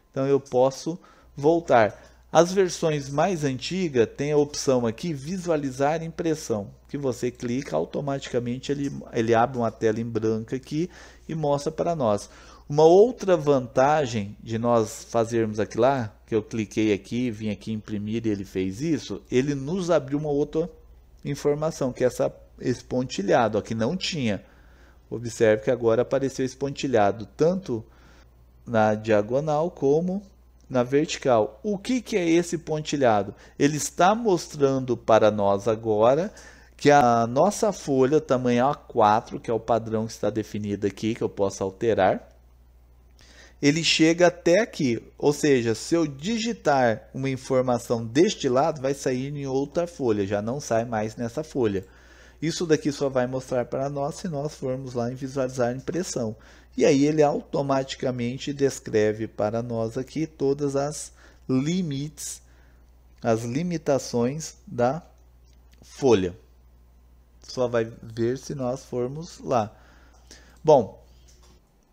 Então eu posso voltar. As versões mais antigas tem a opção aqui, visualizar impressão, que você clica, automaticamente ele abre uma tela em branco aqui e mostra para nós. Uma outra vantagem de nós fazermos aqui lá, que eu cliquei aqui, vim aqui imprimir e ele fez isso, ele nos abriu uma outra informação, que é esse pontilhado, ó, que não tinha. Observe que agora apareceu esse pontilhado, tanto na diagonal como na vertical. O que é esse pontilhado? Ele está mostrando para nós agora que a nossa folha tamanho A4, que é o padrão que está definido aqui, que eu posso alterar, ele chega até aqui. Ou seja, se eu digitar uma informação deste lado, vai sair em outra folha, já não sai mais nessa folha. Isso daqui só vai mostrar para nós se nós formos lá em visualizar impressão. E aí ele automaticamente descreve para nós aqui todas as limites, as limitações da folha. Só vai ver se nós formos lá. Bom,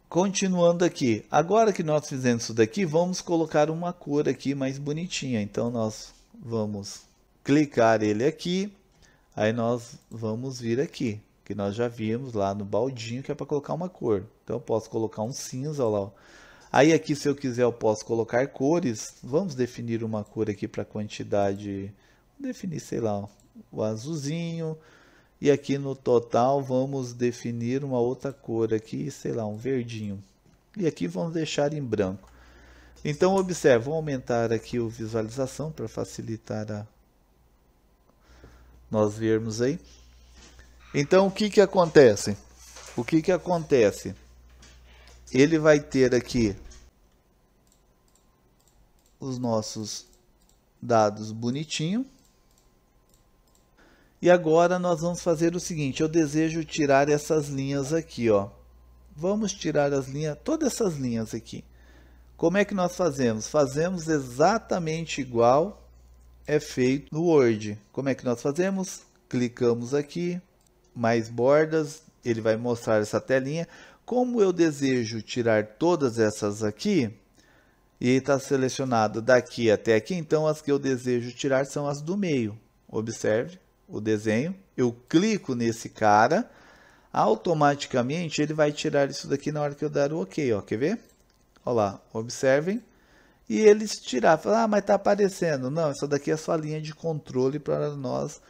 continuando aqui. Agora que nós fizemos isso daqui, vamos colocar uma cor aqui mais bonitinha. Então nós vamos clicar ele aqui. Aí nós vamos vir aqui, que nós já vimos lá no baldinho, que é para colocar uma cor. Então eu posso colocar um cinza, olha lá. Aí aqui, se eu quiser, eu posso colocar cores. Vamos definir uma cor aqui para quantidade. Vou definir, sei lá, o azulzinho. E aqui no total vamos definir uma outra cor aqui, sei lá, um verdinho. E aqui vamos deixar em branco. Então observe, vou aumentar aqui a visualização para facilitar nós vermos aí. Então o que acontece? O que acontece? Ele vai ter aqui os nossos dados bonitinho. E agora nós vamos fazer o seguinte, eu desejo tirar essas linhas aqui, ó. Vamos tirar as linhas, todas essas linhas aqui. Como é que nós fazemos? Fazemos exatamente igual é feito no Word. Como é que nós fazemos? Clicamos aqui, mais bordas, ele vai mostrar essa telinha. Como eu desejo tirar todas essas aqui, e está selecionado daqui até aqui, então as que eu desejo tirar são as do meio. Observe o desenho, eu clico nesse cara, automaticamente ele vai tirar isso daqui na hora que eu dar o OK, ó, quer ver? Olha lá, observem. E eles tiraram, falaram, ah, mas está aparecendo. Não, essa daqui é só a linha de controle para nós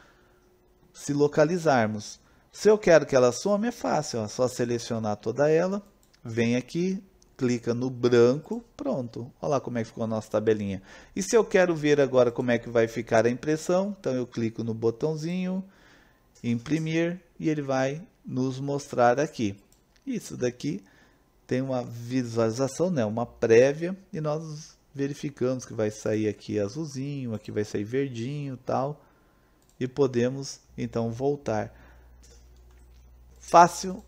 se localizarmos. Se eu quero que ela some, é fácil, ó, é só selecionar toda ela, vem aqui, clica no branco, pronto. Olha lá como é que ficou a nossa tabelinha. E se eu quero ver agora como é que vai ficar a impressão, então eu clico no botãozinho, imprimir, e ele vai nos mostrar aqui. Isso daqui tem uma visualização, né, uma prévia, e nós verificamos que vai sair aqui azulzinho, aqui vai sair verdinho, tal, e podemos então voltar. Fácil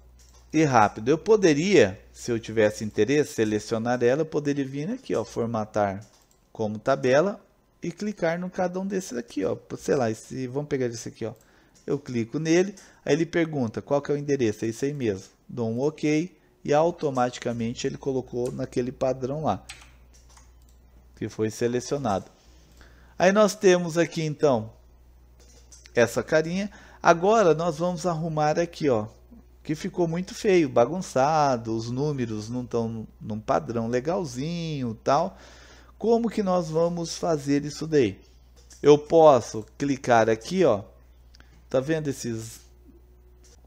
e rápido. Eu poderia, se eu tivesse interesse, selecionar ela, eu poderia vir aqui, ó, formatar como tabela e clicar no cada um desses aqui, ó. Sei lá, vamos pegar esse aqui, ó. Eu clico nele, aí ele pergunta qual que é o endereço, é isso aí mesmo. Dou um OK e automaticamente ele colocou naquele padrão lá, que foi selecionado. Aí nós temos aqui então essa carinha. Agora nós vamos arrumar aqui, ó, que ficou muito feio, bagunçado, os números não estão num padrão legalzinho, tal. Como que nós vamos fazer isso daí? Eu posso clicar aqui, ó. Tá vendo esses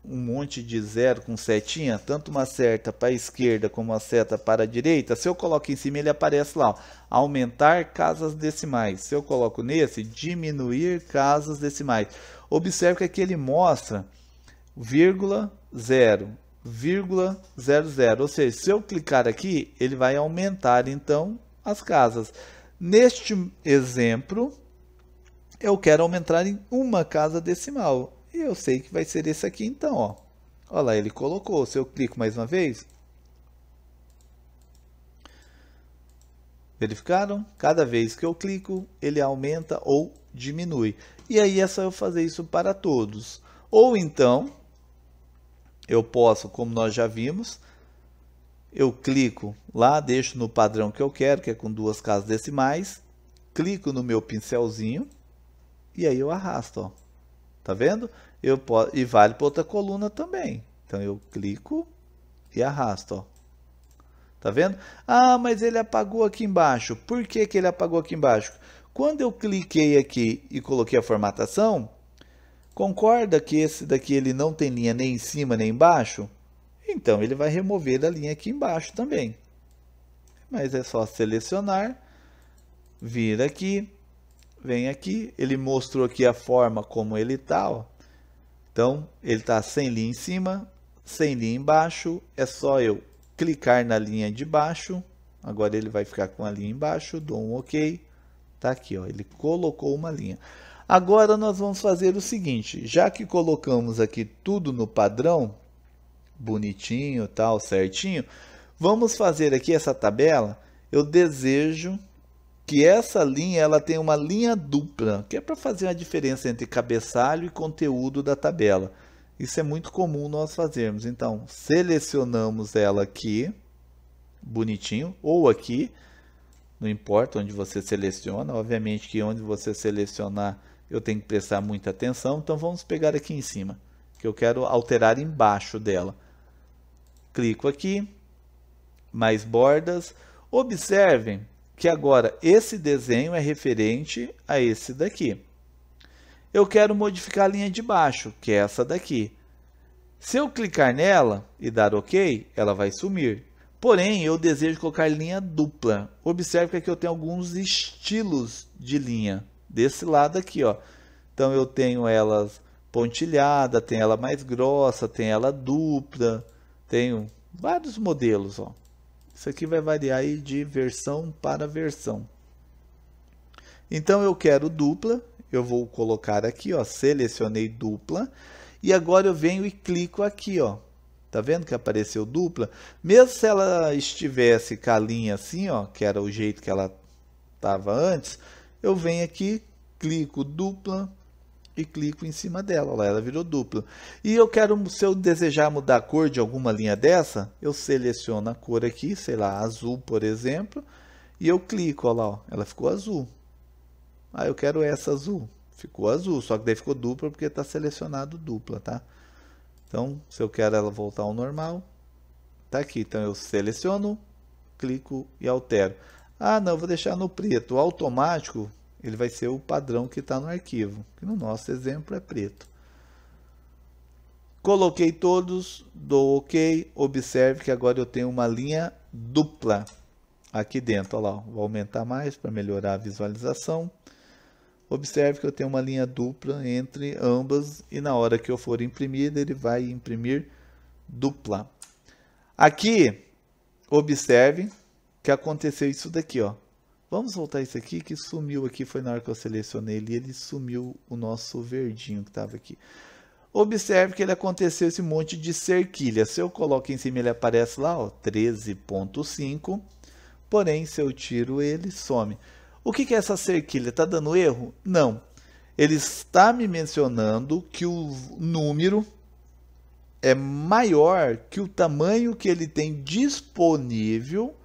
um monte de zero com setinha, tanto uma seta para a esquerda como uma seta para a direita? Se eu coloco em cima, ele aparece lá, ó, aumentar casas decimais. Se eu coloco nesse, diminuir casas decimais. Observe que aqui ele mostra vírgula 0, vírgula 00, ou seja, se eu clicar aqui, ele vai aumentar então as casas. Neste exemplo, eu quero aumentar em uma casa decimal. E eu sei que vai ser esse aqui então, ó. Olha lá, ele colocou. Se eu clico mais uma vez. Verificaram? Cada vez que eu clico, ele aumenta ou diminui. E aí é só eu fazer isso para todos. Ou então, eu posso, como nós já vimos, eu clico lá, deixo no padrão que eu quero, que é com 2 casas decimais, clico no meu pincelzinho e aí eu arrasto, ó. Tá vendo? E vale para outra coluna também. Então eu clico e arrasto, ó. Tá vendo? Ah, mas ele apagou aqui embaixo. Por que que ele apagou aqui embaixo? Quando eu cliquei aqui e coloquei a formatação, concorda que esse daqui ele não tem linha nem em cima nem embaixo? Então ele vai remover a linha aqui embaixo também. Mas é só selecionar, vir aqui, vem aqui, ele mostrou aqui a forma como ele está, ó. Então ele está sem linha em cima, sem linha embaixo, é só eu clicar na linha de baixo, agora ele vai ficar com a linha embaixo, dou um OK, tá aqui, ó, ele colocou uma linha. Agora nós vamos fazer o seguinte, já que colocamos aqui tudo no padrão, bonitinho, tal, certinho, vamos fazer aqui essa tabela. Eu desejo que essa linha ela tenha uma linha dupla, que é para fazer a diferença entre cabeçalho e conteúdo da tabela. Isso é muito comum nós fazermos. Então, selecionamos ela aqui, bonitinho, ou aqui, não importa onde você seleciona. Obviamente que onde você selecionar, eu tenho que prestar muita atenção. Então, vamos pegar aqui em cima, que eu quero alterar embaixo dela. Clico aqui, mais bordas. Observem que agora esse desenho é referente a esse daqui. Eu quero modificar a linha de baixo, que é essa daqui. Se eu clicar nela e dar OK, ela vai sumir. Porém, eu desejo colocar linha dupla. Observe que aqui eu tenho alguns estilos de linha. Desse lado aqui, ó. Então, eu tenho elas pontilhada, tem ela mais grossa, tem ela dupla. Tenho vários modelos, ó. Isso aqui vai variar aí de versão para versão. Então eu quero dupla, eu vou colocar aqui, ó, selecionei dupla. E agora eu venho e clico aqui, ó. Tá vendo que apareceu dupla? Mesmo se ela estivesse com a linha assim, ó, que era o jeito que ela estava antes, eu venho aqui, clico dupla e clico em cima dela, ó, ela virou dupla. E eu quero, se eu desejar mudar a cor de alguma linha dessa, eu seleciono a cor aqui, sei lá, azul, por exemplo, e eu clico, ó lá, ó, ela ficou azul. Ah, eu quero essa azul, ficou azul, só que daí ficou dupla porque está selecionado dupla, tá? Então, se eu quero ela voltar ao normal, tá aqui. Então, eu seleciono, clico e altero. Ah, não, vou deixar no preto. O automático, ele vai ser o padrão que está no arquivo, que no nosso exemplo é preto. Coloquei todos, dou OK. Observe que agora eu tenho uma linha dupla aqui dentro. Olha lá, vou aumentar mais para melhorar a visualização. Observe que eu tenho uma linha dupla entre ambas e na hora que eu for imprimir, ele vai imprimir dupla. Aqui, observe que aconteceu isso daqui, ó. Vamos voltar isso aqui, que sumiu aqui, foi na hora que eu selecionei ele sumiu o nosso verdinho que estava aqui. Observe que ele aconteceu esse monte de cerquilha. Se eu coloco em cima, ele aparece lá, ó, 13.5. Porém, se eu tiro ele, some. O que é essa cerquilha? Está dando erro? Não. Ele está me mencionando que o número é maior que o tamanho que ele tem disponível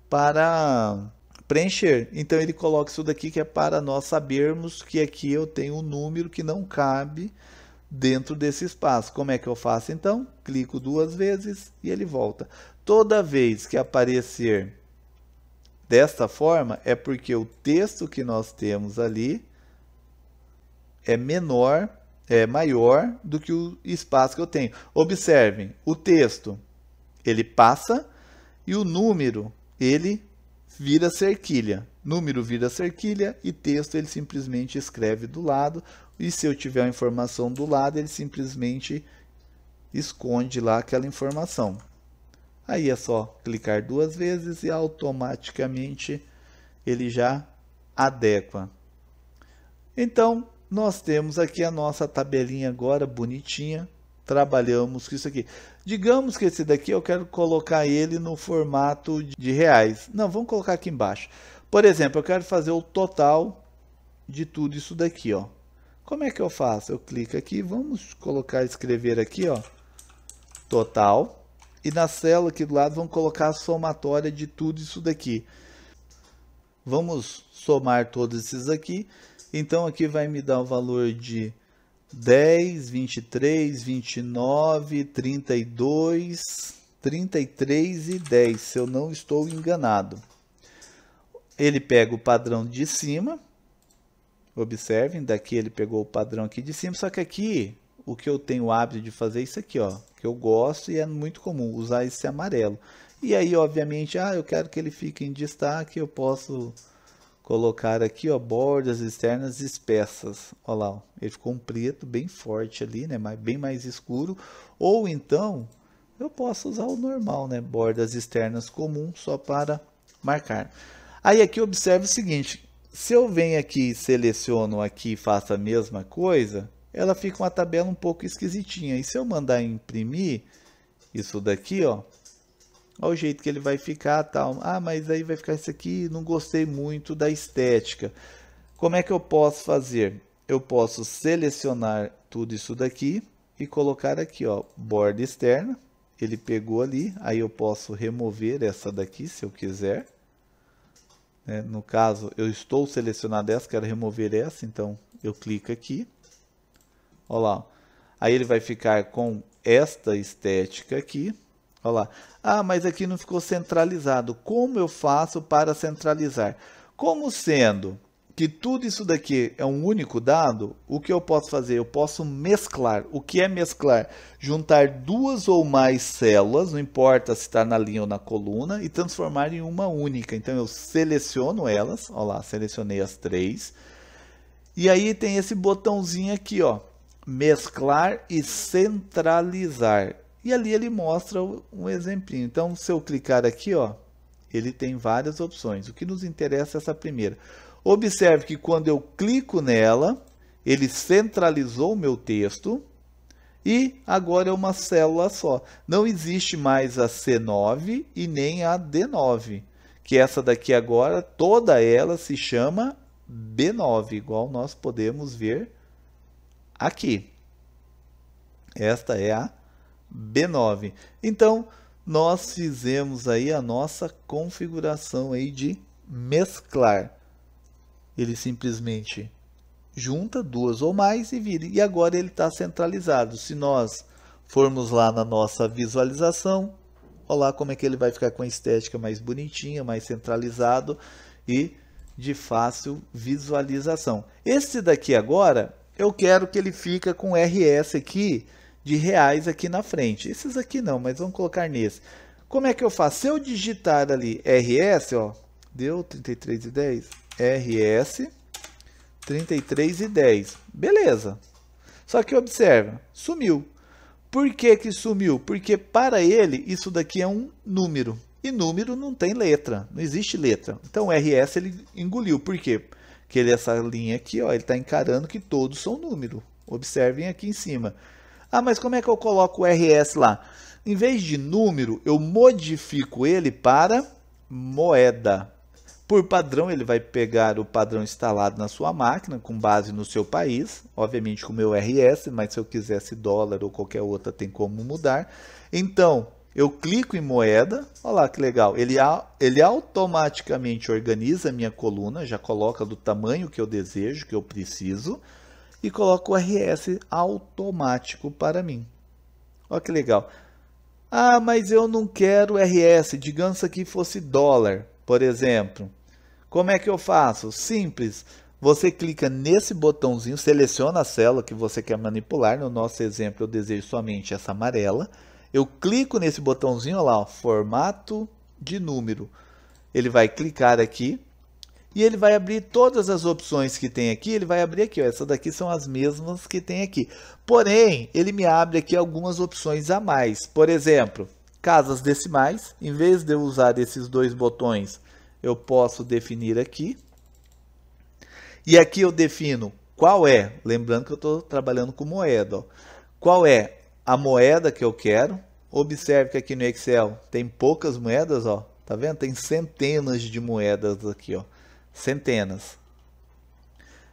para preencher. Então, ele coloca isso daqui que é para nós sabermos que aqui eu tenho um número que não cabe dentro desse espaço. Como é que eu faço então? Clico 2 vezes e ele volta. Toda vez que aparecer desta forma, é porque o texto que nós temos ali é menor, é maior do que o espaço que eu tenho. Observem, o texto, ele passa e o número, ele vira cerquilha. Número vira cerquilha e texto ele simplesmente escreve do lado. E se eu tiver a informação do lado, ele simplesmente esconde lá aquela informação. Aí é só clicar 2 vezes e automaticamente ele já adequa. Então, nós temos aqui a nossa tabelinha agora bonitinha. Trabalhamos com isso aqui. Digamos que esse daqui eu quero colocar ele no formato de reais. Não, vamos colocar aqui embaixo. Por exemplo, eu quero fazer o total de tudo isso daqui, ó. Como é que eu faço? Eu clico aqui, vamos colocar, escrever aqui, ó, total. E na célula aqui do lado, vamos colocar a somatória de tudo isso daqui. Vamos somar todos esses aqui. Então, aqui vai me dar o valor de 10, 23, 29, 32, 33 e 10, se eu não estou enganado. Ele pega o padrão de cima. Observem, daqui ele pegou o padrão aqui de cima. Só que aqui, o que eu tenho o hábito de fazer é isso aqui, ó. Que eu gosto e é muito comum usar esse amarelo. E aí, obviamente, eu quero que ele fique em destaque. Eu posso colocar aqui, ó, bordas externas espessas. Olha lá, ó, ele ficou um preto bem forte ali, né? Bem mais escuro. Ou então, eu posso usar o normal, né? Bordas externas comum, só para marcar. Aí aqui observe o seguinte, se eu venho aqui, seleciono aqui e faço a mesma coisa, ela fica uma tabela um pouco esquisitinha. E se eu mandar imprimir isso daqui, ó, olha o jeito que ele vai ficar, tal. Mas aí vai ficar isso aqui, não gostei muito da estética. Como é que eu posso fazer? Eu posso selecionar tudo isso daqui e colocar aqui, ó, borda externa. Ele pegou ali, aí eu posso remover essa daqui, se eu quiser. No caso, eu estou selecionado essa, quero remover essa, então eu clico aqui. Olha lá. Aí ele vai ficar com esta estética aqui. Olha lá. Mas aqui não ficou centralizado. Como eu faço para centralizar? Como sendo que tudo isso daqui é um único dado, o que eu posso fazer? Eu posso mesclar. O que é mesclar? Juntar duas ou mais células, não importa se está na linha ou na coluna, e transformar em uma única. Então eu seleciono elas. Olha lá, selecionei as 3. E aí tem esse botãozinho aqui, ó, mesclar e centralizar. E ali ele mostra um exemplinho. Então, se eu clicar aqui, ó, ele tem várias opções. O que nos interessa é essa primeira. Observe que quando eu clico nela, ele centralizou o meu texto e agora é uma célula só. Não existe mais a C9 e nem a D9, que essa daqui agora, toda ela se chama B9, igual nós podemos ver aqui. Esta é a B9. Então, nós fizemos aí a nossa configuração aí de mesclar. Ele simplesmente junta duas ou mais e vira. E agora ele está centralizado. Se nós formos lá na nossa visualização, olha lá como é que ele vai ficar com a estética mais bonitinha, mais centralizado e de fácil visualização. Esse daqui agora, eu quero que ele fique com RS aqui, de reais aqui na frente. Esses aqui não, mas vamos colocar nesse. Como é que eu faço? Se eu digitar ali RS, ó, deu 33,10, RS 33,10. Beleza. Só que observa, sumiu. Por que que sumiu? Porque para ele isso daqui é um número. E número não tem letra, não existe letra. Então o RS ele engoliu. Por quê? Porque ele, essa linha aqui, ó, ele está encarando que todos são número. Observem aqui em cima. Mas como é que eu coloco o RS lá? Em vez de número, eu modifico ele para moeda. Por padrão, ele vai pegar o padrão instalado na sua máquina, com base no seu país, obviamente com o meu RS, mas se eu quisesse dólar ou qualquer outra, tem como mudar. Então, eu clico em moeda, olha lá que legal, ele automaticamente organiza a minha coluna, já coloca do tamanho que eu desejo, que eu preciso, e coloca o RS automático para mim. Olha que legal. Mas eu não quero RS, digamos que fosse dólar, por exemplo. Como é que eu faço? Simples. Você clica nesse botãozinho, seleciona a célula que você quer manipular. No nosso exemplo, eu desejo somente essa amarela. Eu clico nesse botãozinho, olha lá, ó, formato de número. Ele vai clicar aqui e ele vai abrir todas as opções que tem aqui. Ele vai abrir aqui, ó, essas daqui são as mesmas que tem aqui. Porém, ele me abre aqui algumas opções a mais. Por exemplo, casas decimais. Em vez de eu usar esses dois botões, eu posso definir aqui. E aqui eu defino qual é, lembrando que eu estou trabalhando com moeda, ó, qual é a moeda que eu quero. Observe que aqui no Excel tem poucas moedas, ó, tá vendo? Tem centenas de moedas aqui, ó, centenas.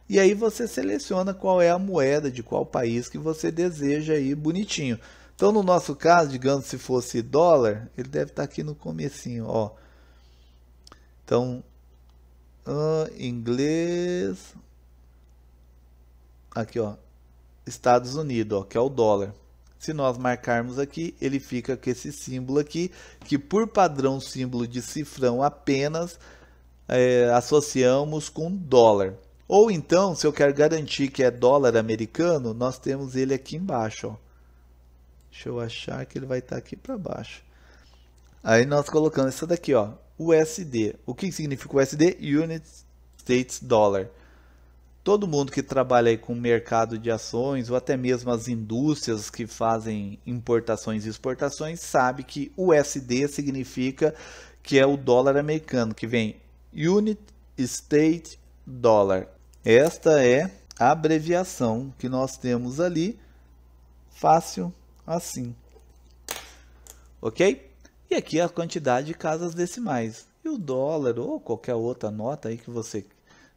E aí você seleciona qual é a moeda de qual país que você deseja aí bonitinho. Então no nosso caso, digamos se fosse dólar, ele deve estar aqui no comecinho, ó. Então, inglês, aqui ó, Estados Unidos, ó, que é o dólar. Se nós marcarmos aqui, ele fica com esse símbolo aqui, que por padrão símbolo de cifrão apenas associamos com dólar. Ou então, se eu quero garantir que é dólar americano, nós temos ele aqui embaixo, ó. Deixa eu achar que ele vai estar aqui para baixo. Aí nós colocamos essa daqui, ó, USD. O que significa USD? United States Dollar. Todo mundo que trabalha aí com mercado de ações ou até mesmo as indústrias que fazem importações e exportações sabe que USD significa que é o dólar americano, que vem United States Dollar. Esta é a abreviação que nós temos ali, fácil assim. Ok? E aqui a quantidade de casas decimais. E o dólar ou qualquer outra nota aí que você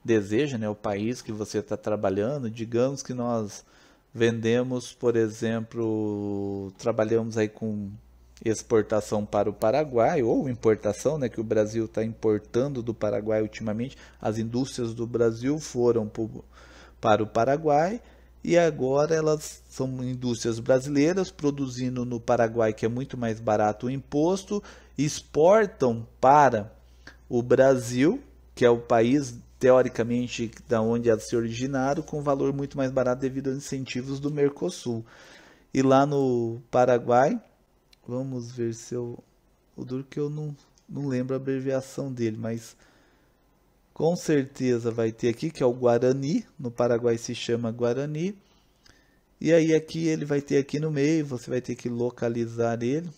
deseja, né, o país que você está trabalhando. Digamos que nós vendemos, por exemplo, trabalhamos aí com exportação para o Paraguai ou importação, né, que o Brasil está importando do Paraguai ultimamente. As indústrias do Brasil foram para o Paraguai e agora elas são indústrias brasileiras produzindo no Paraguai, que é muito mais barato o imposto, exportam para o Brasil, que é o país teoricamente da onde elas se originaram, com valor muito mais barato devido aos incentivos do Mercosul. E lá no Paraguai, vamos ver se eu... O duro que eu não lembro a abreviação dele, mas com certeza vai ter aqui, que é o Guarani. No Paraguai se chama Guarani. E aí aqui ele vai ter aqui no meio, você vai ter que localizar ele.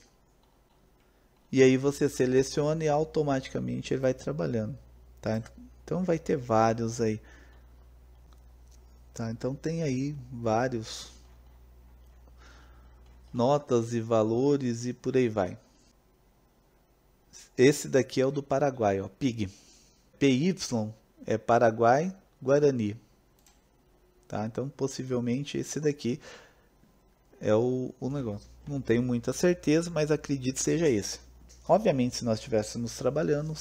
E aí você seleciona e automaticamente ele vai trabalhando, tá? Então vai ter vários aí, tá? Então tem aí vários notas e valores e por aí vai. Esse daqui é o do Paraguai, ó, PIG. PY é Paraguai, Guarani. Tá? Então possivelmente esse daqui é o negócio. Não tenho muita certeza, mas acredito que seja esse. Obviamente, se nós estivéssemos trabalhando,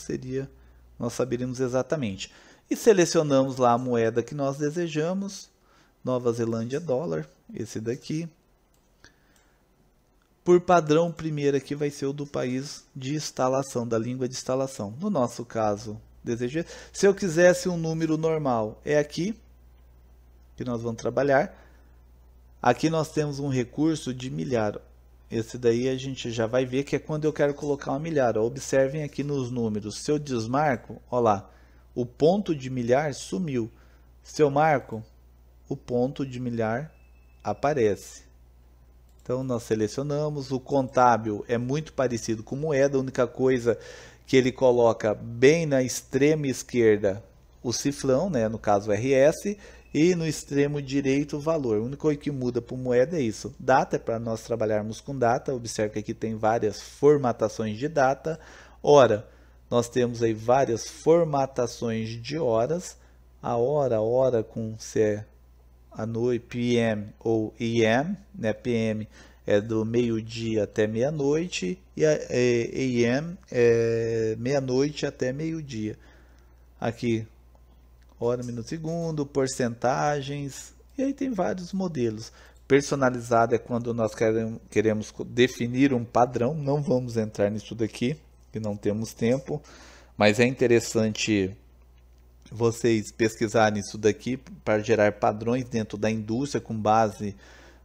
nós saberíamos exatamente. E selecionamos lá a moeda que nós desejamos. Nova Zelândia dólar, esse daqui. Por padrão, o primeiro aqui vai ser o do país de instalação, da língua de instalação. No nosso caso, se eu quisesse um número normal, é aqui que nós vamos trabalhar. Aqui nós temos um recurso de milhar. Esse daí a gente já vai ver que é quando eu quero colocar uma milhar. Observem aqui nos números. Se eu desmarco, ó lá, o ponto de milhar sumiu. Se eu marco, o ponto de milhar aparece. Então nós selecionamos. O contábil é muito parecido com moeda. A única coisa que ele coloca bem na extrema esquerda o cifrão, né? No caso RS. E no extremo direito o valor. A única coisa que muda por moeda é isso. Data é para nós trabalharmos com data. Observe que aqui tem várias formatações de data. Hora, nós temos aí várias formatações de horas. A hora com se é a noite, PM ou AM, né? PM é do meio-dia até meia-noite e a AM é meia-noite até meio-dia. Aqui hora, minuto, segundo, porcentagens, e aí tem vários modelos. Personalizado é quando nós queremos definir um padrão. Não vamos entrar nisso daqui, que não temos tempo, mas é interessante vocês pesquisarem isso daqui para gerar padrões dentro da indústria com base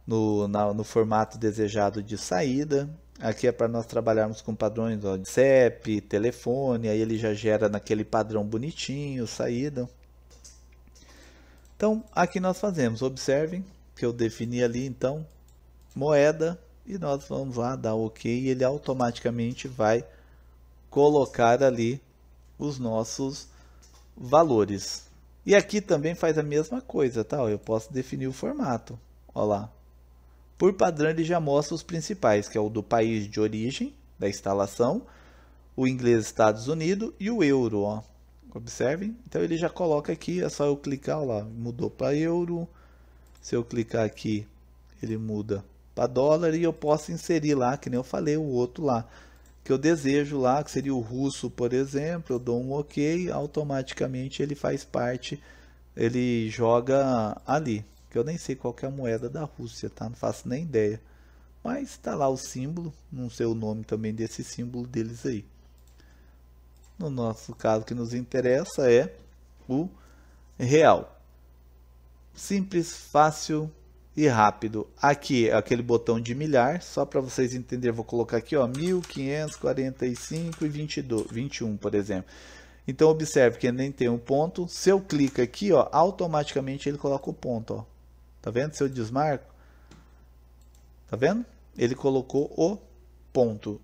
no formato desejado de saída. Aqui é para nós trabalharmos com padrões, ó, de CEP, telefone, aí ele já gera naquele padrão bonitinho, saída. Então, aqui nós fazemos, observem que eu defini ali, então, moeda, e nós vamos lá dar OK, e ele automaticamente vai colocar ali os nossos valores. E aqui também faz a mesma coisa, tá? Eu posso definir o formato, ó lá. Por padrão ele já mostra os principais, que é o do país de origem da instalação, o inglês Estados Unidos e o euro, ó. Observem, então ele já coloca aqui, é só eu clicar, ó lá, mudou para euro. Se eu clicar aqui, ele muda para dólar e eu posso inserir lá, que nem eu falei, o outro lá que eu desejo lá, que seria o russo, por exemplo. Eu dou um OK, automaticamente ele faz parte, ele joga ali, que eu nem sei qual que é a moeda da Rússia, tá? Não faço nem ideia. Mas está lá o símbolo, não sei o nome também desse símbolo deles aí. No nosso caso, que nos interessa é o real. Simples, fácil e rápido. Aqui é aquele botão de milhar, só para vocês entenderem, vou colocar aqui, ó, 1545 e 21, por exemplo. Então observe que nem tem um ponto. Se eu clico aqui, ó, automaticamente ele coloca o ponto, ó. Tá vendo? Se eu desmarco, tá vendo? Ele colocou o ponto.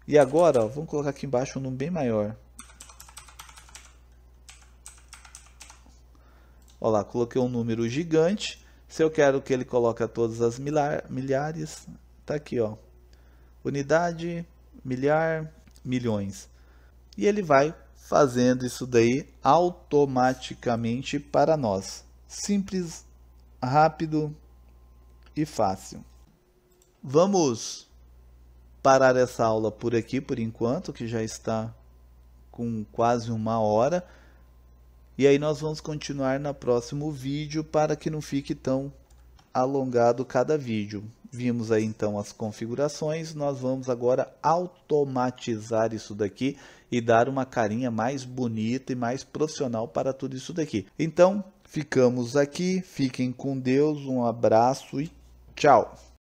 E agora, ó, vamos colocar aqui embaixo um número bem maior. Olha lá, coloquei um número gigante. Se eu quero que ele coloque todas as milhares, tá aqui, ó. Unidade, milhar, milhões. E ele vai fazendo isso daí automaticamente para nós. Simples, rápido e fácil. Vamos parar essa aula por aqui por enquanto, que já está com quase 1 hora. E aí nós vamos continuar no próximo vídeo para que não fique tão alongado cada vídeo. Vimos aí então as configurações, nós vamos agora automatizar isso daqui e dar uma carinha mais bonita e mais profissional para tudo isso daqui. Então, ficamos aqui, fiquem com Deus, um abraço e tchau!